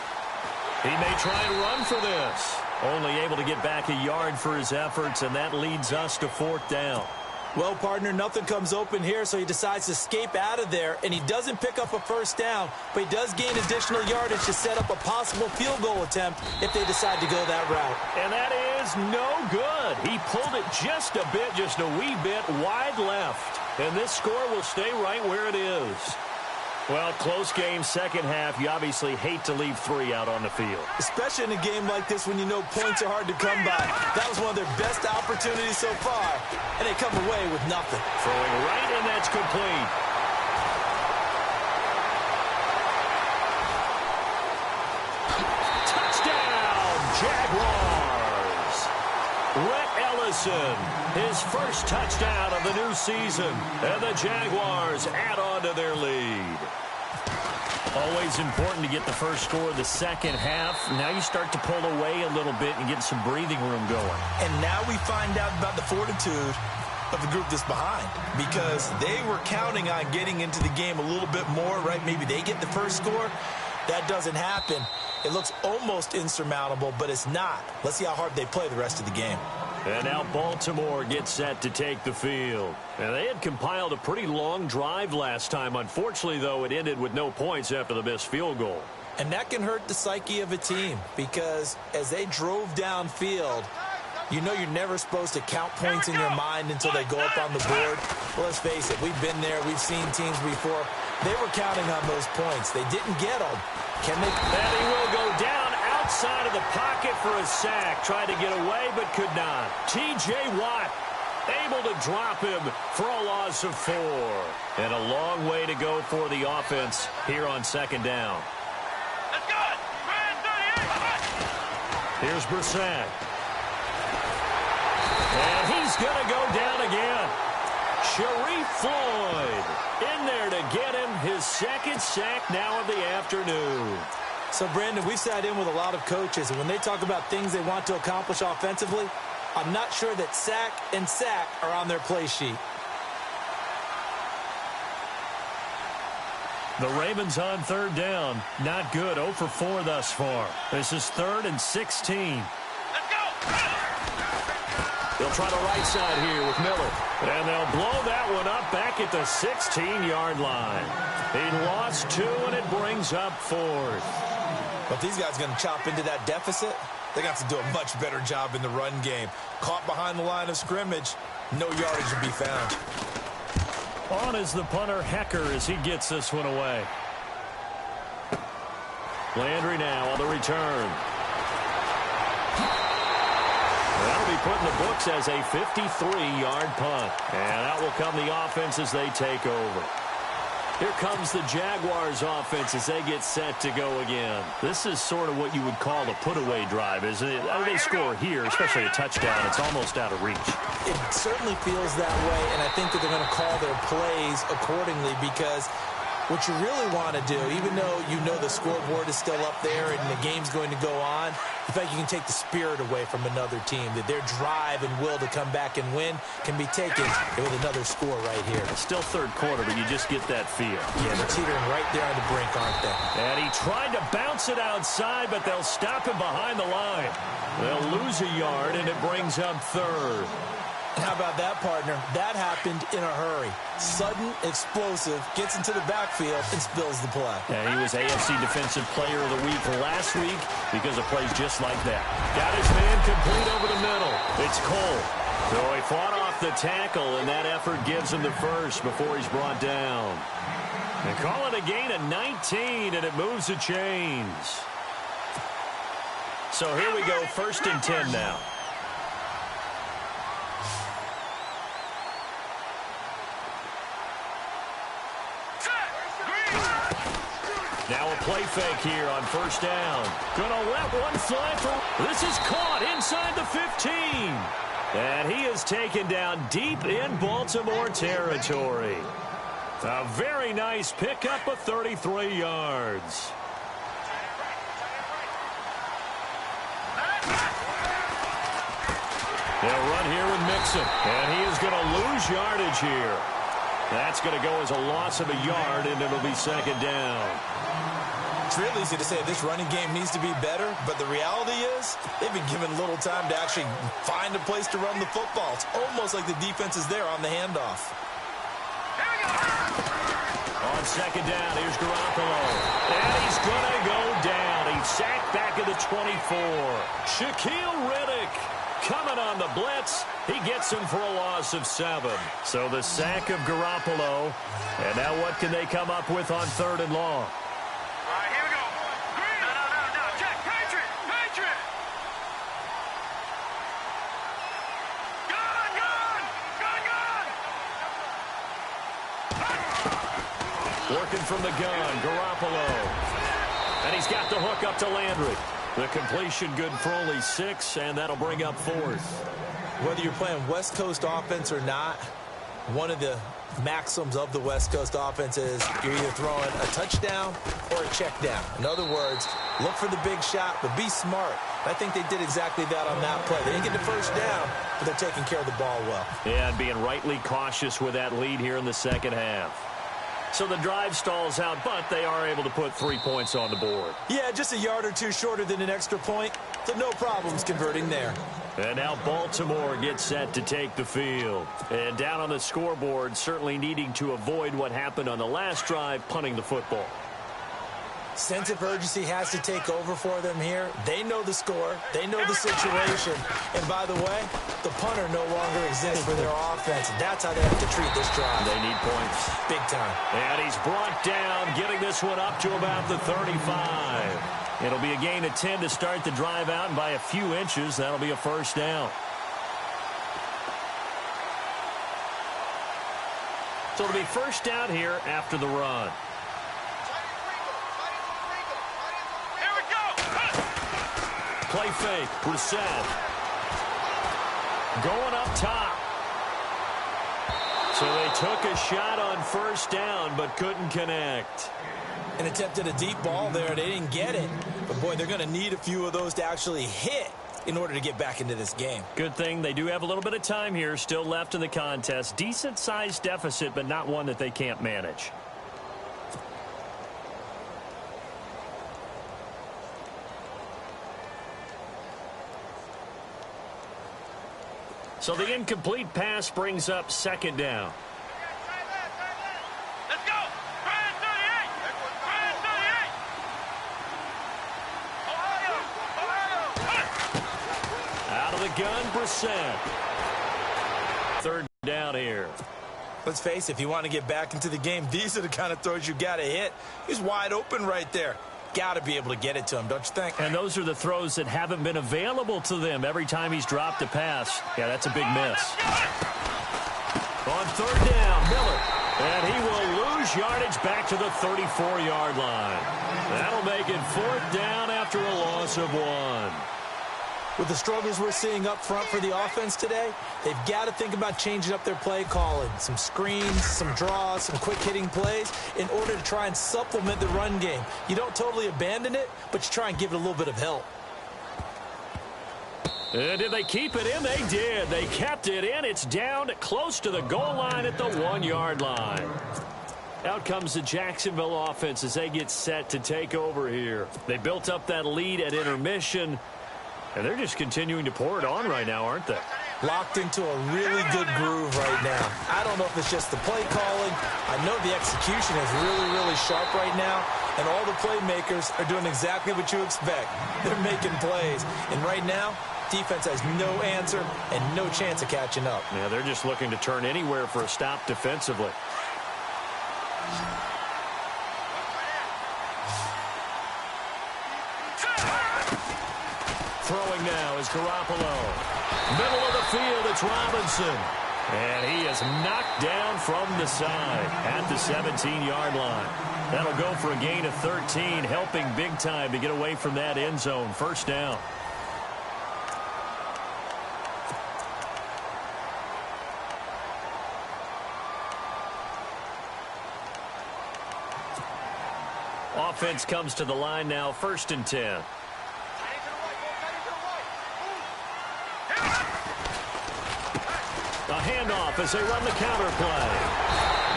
B: He may try and run for this. Only able to get back a yard for his efforts, and that leads us to 4th down.
C: Well, partner, nothing comes open here, so he decides to escape out of there, and he doesn't pick up a first down, but he does gain additional yardage to set up a possible field goal attempt if they decide to go that route.
B: And that is no good. He pulled it just a wee bit wide left. And this score will stay right where it is. Well, close game, second half. You obviously hate to leave 3 out on the field.
C: Especially in a game like this when you know points are hard to come by. That was one of their best opportunities so far, and they come away with nothing.
B: Throwing right, and that's complete. Touchdown, Jaguars. Rhett Ellison, his first touchdown of the new season, and the Jaguars add on to their lead. Always important to get the first score of the second half. Now you start to pull away a little bit and get some breathing room going.
C: And now we find out about the fortitude of the group that's behind, because they were counting on getting into the game a little bit more, right? Maybe they get the first score. That doesn't happen. It looks almost insurmountable, but it's not. Let's see how hard they play the rest of the game.
B: And now Baltimore gets set to take the field. And they had compiled a pretty long drive last time. Unfortunately, though, it ended with no points after the missed field goal.
C: And that can hurt the psyche of a team, because as they drove downfield, you know you're never supposed to count points in your mind until they go up on the board. Well, let's face it, we've been there. We've seen teams before. They were counting on those points. They didn't get them. Can they?
B: And he will go down outside of the pocket for a sack. Tried to get away, but could not. T.J. Watt able to drop him for a loss of 4. And a long way to go for the offense here on second down.
D: Let's go!
B: Here's Brissett. And he's going to go down again. Sharif Floyd in there to get him his second sack now of the afternoon.
C: So, Brandon, we've sat in with a lot of coaches, and when they talk about things they want to accomplish offensively, I'm not sure that sack and sack are on their play sheet.
B: The Ravens on third down. Not good. 0 for 4 thus far. This is 3rd and 16.
D: Let's go!
B: They'll try the right side here with Miller. And they'll blow that one up back at the 16-yard line. He lost 2, and it brings up 4th.
C: But if these guys are going to chop into that deficit, they got to do a much better job in the run game. Caught behind the line of scrimmage, no yardage to be found.
B: On is the punter, Hecker, as he gets this one away. Landry now on the return. That'll be put in the books as a 53-yard punt. And out will come the offense as they take over. Here comes the Jaguars offense as they get set to go again. This is sort of what you would call a put-away drive, isn't it? They score here, especially a touchdown. It's almost out of reach.
C: It certainly feels that way, and I think that they're going to call their plays accordingly, because what you really want to do, even though you know the scoreboard is still up there and the game's going to go on, in fact, you can take the spirit away from another team, that their drive and will to come back and win can be taken with another score right here.
B: It's still third quarter, but you just get that feel.
C: Yeah, they're teetering right there on the brink, aren't they?
B: And he tried to bounce it outside, but they'll stop him behind the line. They'll lose a yard, and it brings up 3rd.
C: How about that, partner? That happened in a hurry. Sudden, explosive, gets into the backfield, and spills the play.
B: Yeah, he was AFC Defensive Player of the Week last week because of plays just like that. Got his man complete over the middle. It's Cole. So he fought off the tackle, and that effort gives him the first before he's brought down. They call it a gain of 19, and it moves the chains. So here we go, 1st and 10 now. Now a play fake here on 1st down. Gonna let one fly for... This is caught inside the 15. And he is taken down deep in Baltimore territory. A very nice pickup of 33 yards. They'll run here with Mixon. And he is going to lose yardage here. That's going to go as a loss of a yard, and it'll be 2nd down.
C: It's real easy to say this running game needs to be better, but the reality is they've been given little time to actually find a place to run the football. It's almost like the defense is there on the handoff.
B: On 2nd down, here's Garoppolo. And he's going to go down. He's sacked back at the 24. Shaquille Riddick coming on the blitz. He gets him for a loss of 7. So the sack of Garoppolo. And now what can they come up with on 3rd and long?
D: All right, here we go. No. Check. Patriot. Gun.
B: Working from the gun, Garoppolo. And he's got the hook up to Landry. The completion good for only 6, and that'll bring up 4th.
C: Whether you're playing West Coast offense or not, one of the maxims of the West Coast offense is you're either throwing a touchdown or a check down. In other words, look for the big shot, but be smart. I think they did exactly that on that play. They didn't get the first down, but they're taking care of the ball well.
B: Yeah, and being rightly cautious with that lead here in the second half. So the drive stalls out, but they are able to put 3 points on the board.
C: Yeah, just a yard or two shorter than an extra point, so no problems converting there.
B: And now Baltimore gets set to take the field. And down on the scoreboard, certainly needing to avoid what happened on the last drive, punting the football.
C: Sense of urgency has to take over for them here. They know the score. They know the situation. And by the way, the punter no longer exists for their offense. That's how they have to treat this drive.
B: They need points.
C: Big time.
B: And he's brought down, getting this one up to about the 35. It'll be a gain of 10 to start the drive out, and by a few inches, that'll be a first down. So it'll be first down here after the run. Play fake, Brissett. Going up top. So they took a shot on first down, but couldn't connect.
C: An attempt at a deep ball there. They didn't get it. But, boy, they're going to need a few of those to actually hit in order to get back into this game.
B: Good thing they do have a little bit of time here still left in the contest. Decent-sized deficit, but not one that they can't manage. So the incomplete pass brings up second down.
D: Let's go. Brian 38. Brian 38.
B: Out of the gun, Brissett. Third down here.
C: Let's face it, if you want to get back into the game, these are the kind of throws you got to hit. He's wide open right there. Got to be able to get it to him, don't you think?
B: And those are the throws that haven't been available to them every time he's dropped a pass. Yeah, that's a big miss. On third down, Miller. And he will lose yardage back to the 34-yard line. That'll make it fourth down after a loss of 1.
C: With the struggles we're seeing up front for the offense today, they've got to think about changing up their play calling. Some screens, some draws, some quick-hitting plays in order to try and supplement the run game. You don't totally abandon it, but you try and give it a little bit of help.
B: And did they keep it in? They did. They kept it in. It's down close to the goal line at the 1-yard line. Out comes the Jacksonville offense as they get set to take over here. They built up that lead at intermission, and they're just continuing to pour it on right now, aren't they?
C: Locked into a really good groove right now. I don't know if it's just the play calling. I know the execution is really, really sharp right now, and all the playmakers are doing exactly what you expect. They're making plays, and right now, defense has no answer and no chance of catching up.
B: Yeah, they're just looking to turn anywhere for a stop defensively. Throwing now is Garoppolo. Middle of the field, it's Robinson. And he is knocked down from the side at the 17-yard line. That'll go for a gain of 13, helping big time to get away from that end zone. First down. Offense comes to the line now, 1st and 10. A handoff as they run the counter play.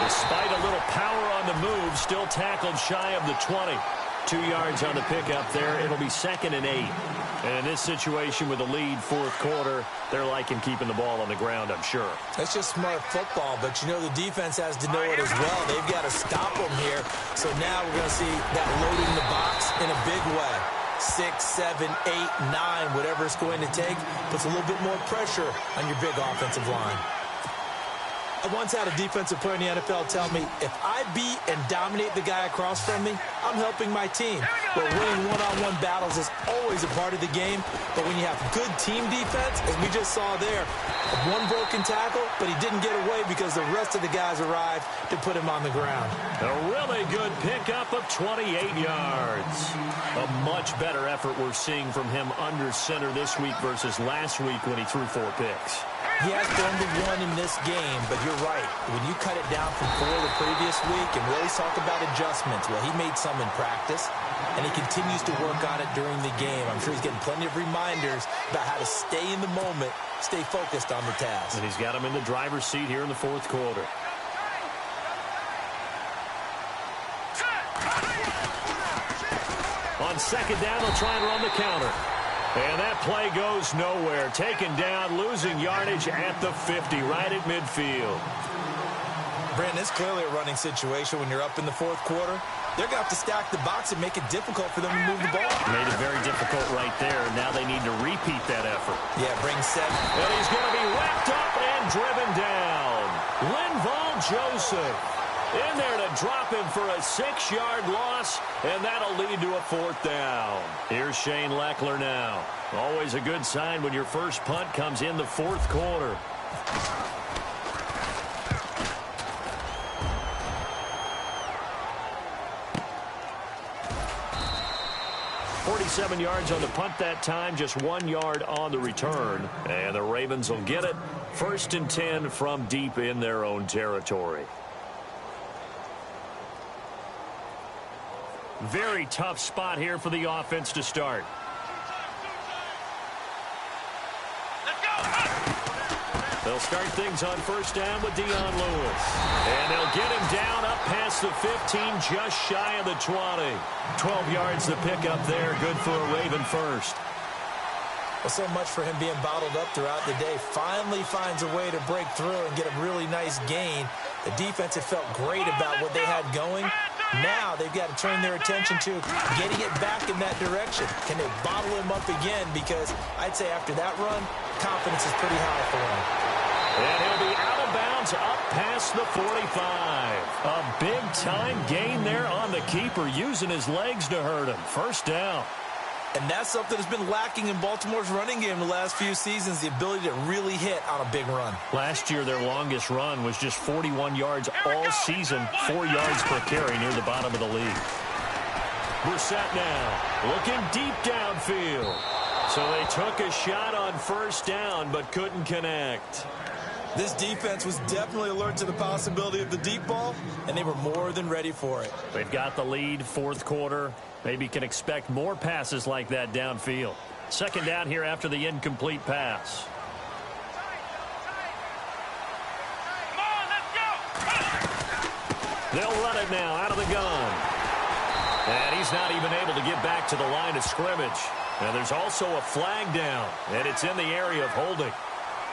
B: Despite a little power on the move, still tackled shy of the 20. 2 yards on the pickup there. It'll be 2nd and 8. And in this situation with a lead, fourth quarter, they're liking keeping the ball on the ground, I'm sure.
C: That's just smart football, but you know the defense has to know it as well. They've got to stop them here. So now we're going to see that loading the box in a big way. 6, 7, 8, 9, whatever it's going to take, puts a little bit more pressure on your big offensive line. I once had a defensive player in the NFL tell me, if I beat and dominate the guy across from me, I'm helping my team. But winning one-on-one battles is always a part of the game. But when you have good team defense, as we just saw there, one broken tackle, but he didn't get away because the rest of the guys arrived to put him on the ground.
B: A really good pickup of 28 yards. A much better effort we're seeing from him under center this week versus last week when he threw 4 picks.
C: He has thrown the 1 in this game, but you're right. When you cut it down from 4 the previous week, and Willie's talked about adjustments, well, he made some in practice, and he continues to work on it during the game. I'm sure he's getting plenty of reminders about how to stay in the moment, stay focused on the task.
B: And he's got him in the driver's seat here in the 4th quarter. On second down, they'll try and run the counter. And that play goes nowhere. Taken down, losing yardage at the 50, right at midfield.
C: Brandon, it's clearly a running situation when you're up in the 4th quarter. They're going to have to stack the box and make it difficult for them to move the ball.
B: Made it very difficult right there. Now they need to repeat that effort.
C: Yeah, bring 7.
B: And he's going to be wrapped up and driven down. Linval Joseph in there to drop him for a 6-yard loss, and that'll lead to a 4th down. Here's Shane Leckler now. Always a good sign when your first punt comes in the 4th quarter. .47 yards on the punt that time, just 1 yard on the return. And the Ravens will get it. 1st and 10 from deep in their own territory. Very tough spot here for the offense to start. They'll start things on 1st down with Dion Lewis. And they'll get him down up past the 15, just shy of the 20. 12 yards to pick up there. Good for a Raven first.
C: Well, so much for him being bottled up throughout the day. Finally finds a way to break through and get a really nice gain. The defense had felt great about what they had going. Now they've got to turn their attention to getting it back in that direction. Can they bottle him up again? Because I'd say after that run, confidence is pretty high for him.
B: And he'll be out of bounds up past the 45. A big-time gain there on the keeper, using his legs to hurt him. 1st down.
C: And that's something that's been lacking in Baltimore's running game the last few seasons, the ability to really hit on a big run.
B: Last year, their longest run was just 41 yards all season, 4 yards per carry near the bottom of the league. Brissett now looking deep downfield. So they took a shot on 1st down, but couldn't connect.
C: This defense was definitely alert to the possibility of the deep ball, and they were more than ready for it.
B: They've got the lead, 4th quarter. Maybe can expect more passes like that downfield. 2nd down here after the incomplete pass. They'll run it now out of the gun. And he's not even able to get back to the line of scrimmage. And there's also a flag down, and it's in the area of holding.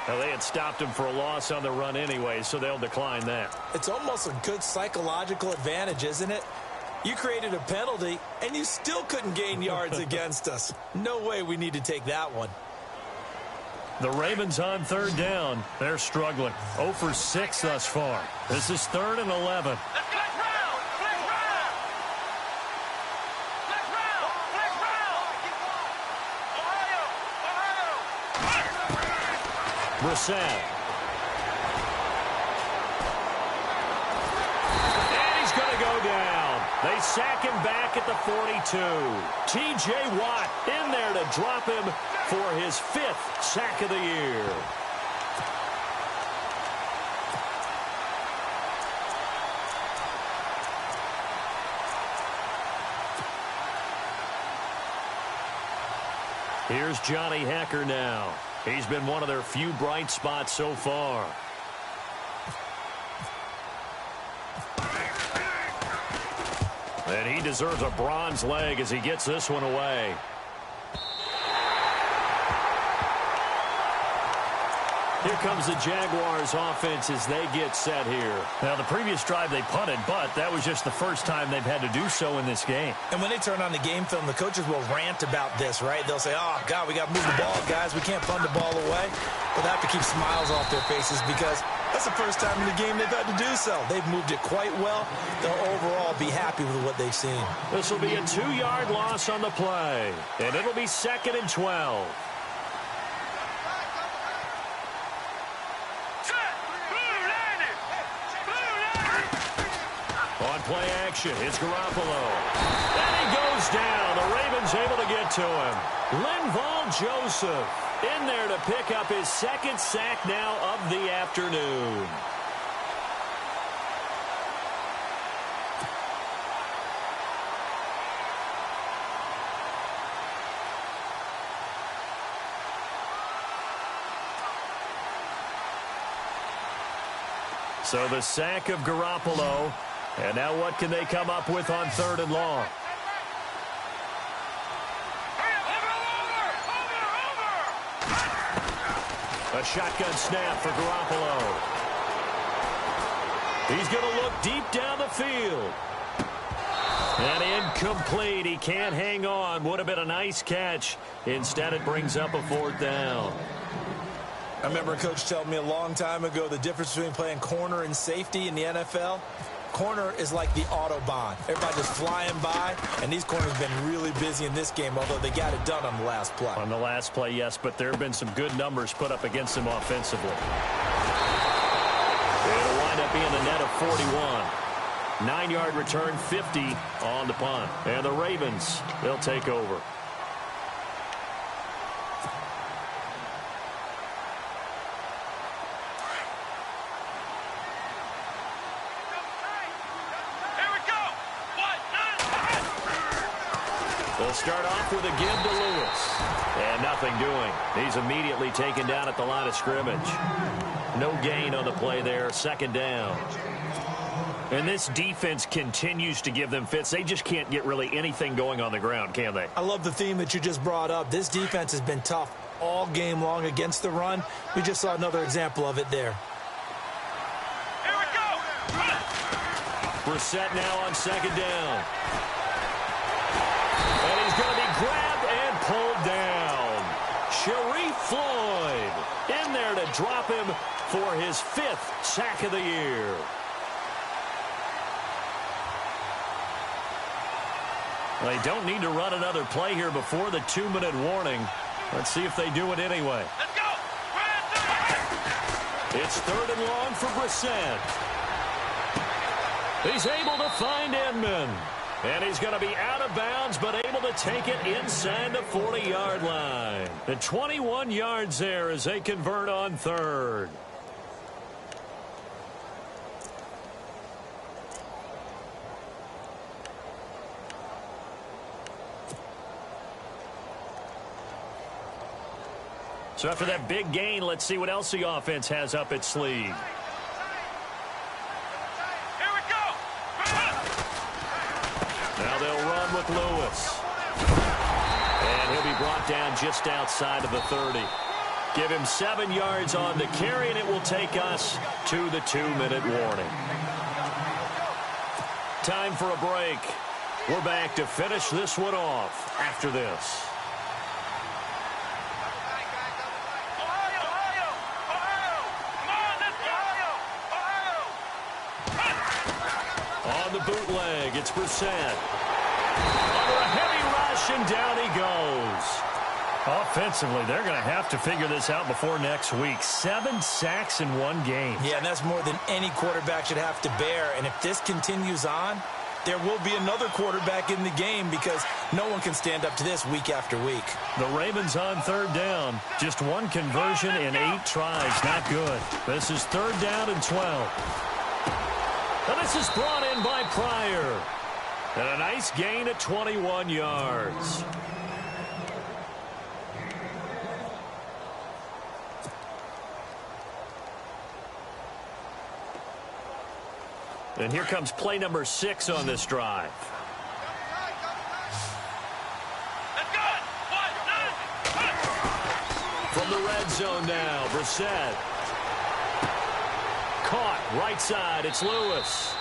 B: Now, they had stopped him for a loss on the run anyway, so they'll decline that.
C: It's almost a good psychological advantage, isn't it? You created a penalty, and you still couldn't gain yards against us. No way we need to take that one.
B: The Ravens on 3rd down. They're struggling. 0 for 6 thus far. This is 3rd and 11. Brissett. And he's going to go down. They sack him back at the 42. T.J. Watt in there to drop him for his 5th sack of the year. Here's Johnny Hacker now. He's been one of their few bright spots so far. And he deserves a bronze leg as he gets this one away. Here comes the Jaguars offense as they get set here.
E: Now, the previous drive they punted, but that was just the first time they've had to do so in this game.
C: And when they turn on the game film, the coaches will rant about this, right? They'll say, oh, God, we got to move the ball, guys. We can't punt the ball away. But they have to keep smiles off their faces because that's the first time in the game they've had to do so. They've moved it quite well. They'll overall be happy with what they've seen.
B: This will be a 2-yard loss on the play, and it'll be 2nd and 12. On play action, it's Garoppolo. And he goes down. The Ravens able to get to him. Linval Joseph in there to pick up his 2nd sack now of the afternoon. So the sack of Garoppolo. And now what can they come up with on 3rd and long? A shotgun snap for Garoppolo. He's going to look deep down the field. And incomplete. He can't hang on. Would have been a nice catch. Instead, it brings up a 4th down.
C: I remember a coach telling me a long time ago the difference between playing corner and safety in the NFL. Corner is like the Autobahn. Everybody just flying by, and these corners have been really busy in this game, although they got it done on the last play.
B: On the last play, yes, but there have been some good numbers put up against them offensively. It'll wind up being a net of 41. 9-yard return, 50 on the punt. And the Ravens, they'll take over. They'll start off with a give to Lewis. And nothing doing. He's immediately taken down at the line of scrimmage. No gain on the play there. 2nd down. And this defense continues to give them fits. They just can't get really anything going on the ground, can they?
C: I love the theme that you just brought up. This defense has been tough all game long against the run. We just saw another example of it there.
D: Here we go.
B: Brissett now on 2nd down. And he's going to be grabbed and pulled down. Sharif Floyd in there to drop him for his 5th sack of the year. They don't need to run another play here before the 2-minute warning. Let's see if they do it anyway.
D: Let's go.
B: It's 3rd and long for Brissett. He's able to find Edmond. And he's going to be out of bounds, but able to take it inside the 40-yard line. And 21 yards there as they convert on 3rd. So after that big gain, let's see what else the offense has up its sleeve. Now they'll run with Lewis. And he'll be brought down just outside of the 30. Give him 7 yards on the carry, and it will take us to the 2-minute warning. Time for a break. We're back to finish this one off after this. On the bootleg, it's Brissett. Under a heavy rush, and down he goes.
E: Offensively, they're going to have to figure this out before next week. 7 sacks in 1 game.
C: Yeah, and that's more than any quarterback should have to bear. And if this continues on, there will be another quarterback in the game because no one can stand up to this week after week.
E: The Ravens on 3rd down. Just 1 conversion in 8 tries. Not good. This is 3rd down and 12.
B: And this is brought in by Pryor. And a nice gain at 21 yards. And here comes play number 6 on this drive. From From the red zone now, Brissett. Caught, right side, it's Lewis.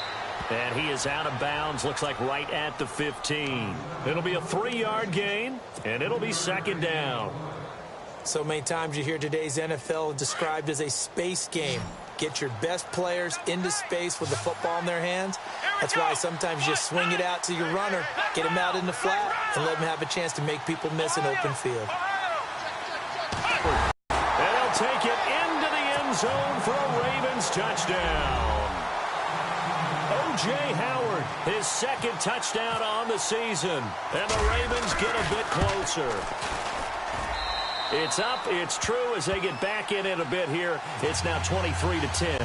B: And he is out of bounds, looks like right at the 15. It'll be a 3-yard gain, and it'll be second down.
C: So many times you hear today's NFL described as a space game. Get your best players into space with the football in their hands. That's why sometimes you swing it out to your runner, get him out in the flat, and let him have a chance to make people miss an open field.
B: And he'll take it into the end zone for a Ravens touchdown. O.J. Howard, his second touchdown on the season. And the Ravens get a bit closer. It's up, it's true as they get back in it a bit here. It's now 23-10.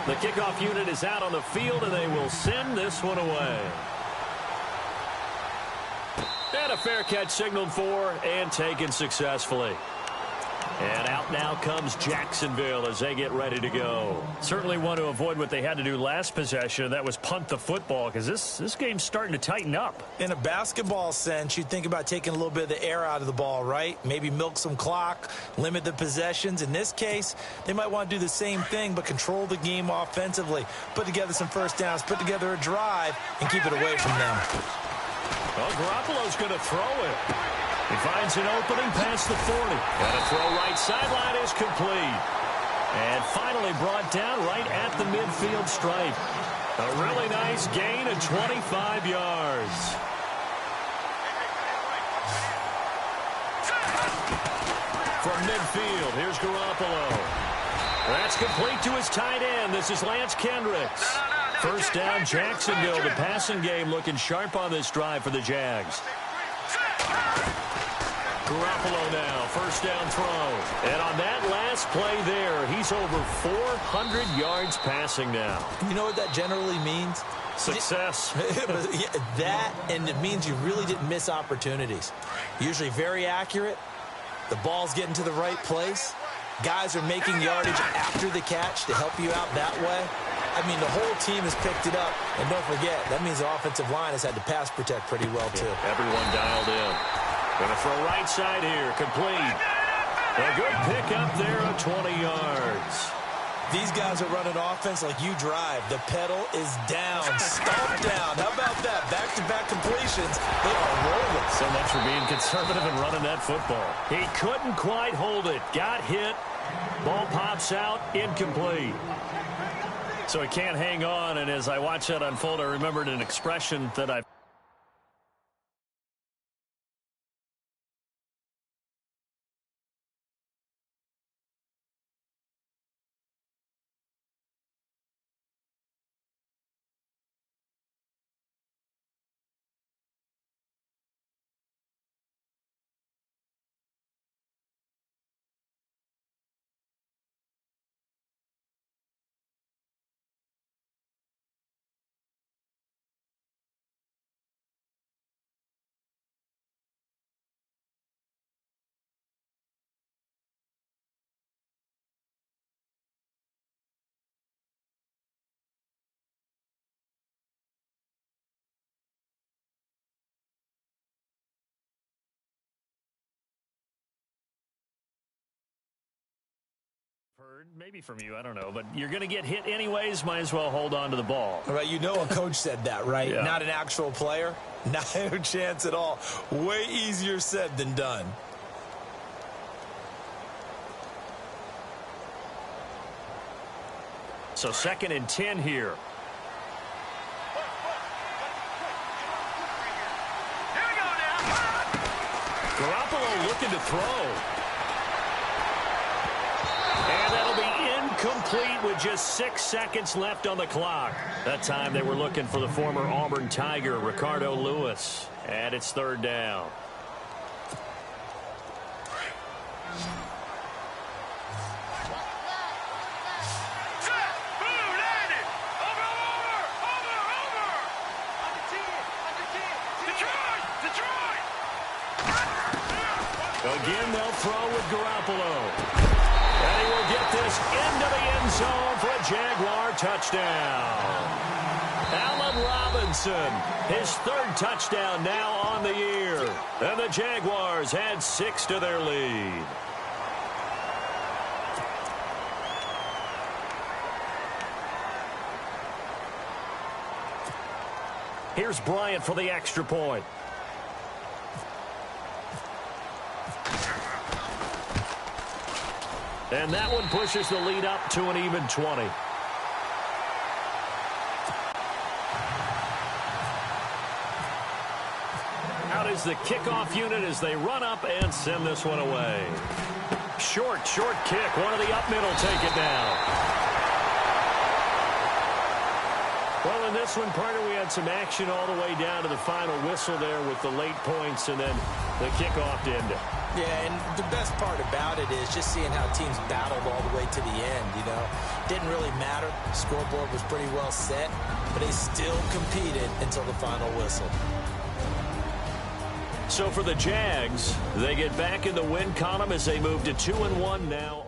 B: The kickoff unit is out on the field, and they will send this one away. And a fair catch signaled for and taken successfully. And out now comes Jacksonville as they get ready to go.
E: Certainly want to avoid what they had to do last possession. That was punt the football, because this game's starting to tighten up.
C: In a basketball sense, you'd think about taking a little bit of the air out of the ball, right? Maybe milk some clock, limit the possessions. In this case, they might want to do the same thing, but control the game offensively. Put together some first downs, put together a drive, and keep it away from them.
B: Well, Garoppolo's going to throw it. He finds an opening past the 40. And a throw right sideline is complete. And finally brought down right at the midfield stripe. A really nice gain of 25 yards. From midfield, here's Garoppolo. That's complete to his tight end. This is Lance Kendricks. First down, Jacksonville. The passing game looking sharp on this drive for the Jags. Garoppolo now, first down throw. And on that last play there, he's over 400 yards passing now.
C: You know what that generally means?
B: Success.
C: That, and it means you really didn't miss opportunities. Usually very accurate. The ball's getting to the right place. Guys are making yardage after the catch to help you out that way. I mean, the whole team has picked it up. And don't forget, that means the offensive line has had to pass protect pretty well, too.
B: Yeah, everyone dialed in. Going to throw right side here. Complete. A good pick up there of 20 yards.
C: These guys are running offense like you drive. The pedal is down. Stomp down. How about that? Back-to-back completions. They are rolling.
E: So much for being conservative and running that football.
B: He couldn't quite hold it. Got hit. Ball pops out. Incomplete.
E: So he can't hang on, and as I watch that unfold, I remembered an expression that I've heard, maybe from you, I don't know, but you're going to get hit anyways, might as well hold on to the ball.
C: All right, you know a coach said that, right?
E: Yeah.
C: Not an actual player. Not a chance at all. Way easier said than done.
B: So 2nd and 10 here. Garoppolo looking to throw. And that'll be incomplete with just 6 seconds left on the clock. That time they were looking for the former Auburn Tiger, Ricardo Lewis. And it's 3rd down. Again, they'll throw with Garoppolo. And he will get this into the end zone for a Jaguar touchdown. Allen Robinson, his 3rd touchdown now on the year. And the Jaguars add 6 to their lead. Here's Bryant for the extra point. And that one pushes the lead up to an even 20. Out is the kickoff unit as they run up and send this one away. Short kick. One of the up middle take it down. Well, in this one, partner, we had some action all the way down to the final whistle there with the late points and then the kickoff to end it.
C: Yeah, and the best part about it is just seeing how teams battled all the way to the end, you know. Didn't really matter. The scoreboard was pretty well set, but they still competed until the final whistle. So for the Jags, they get back in the win column as they move to 2-1 now.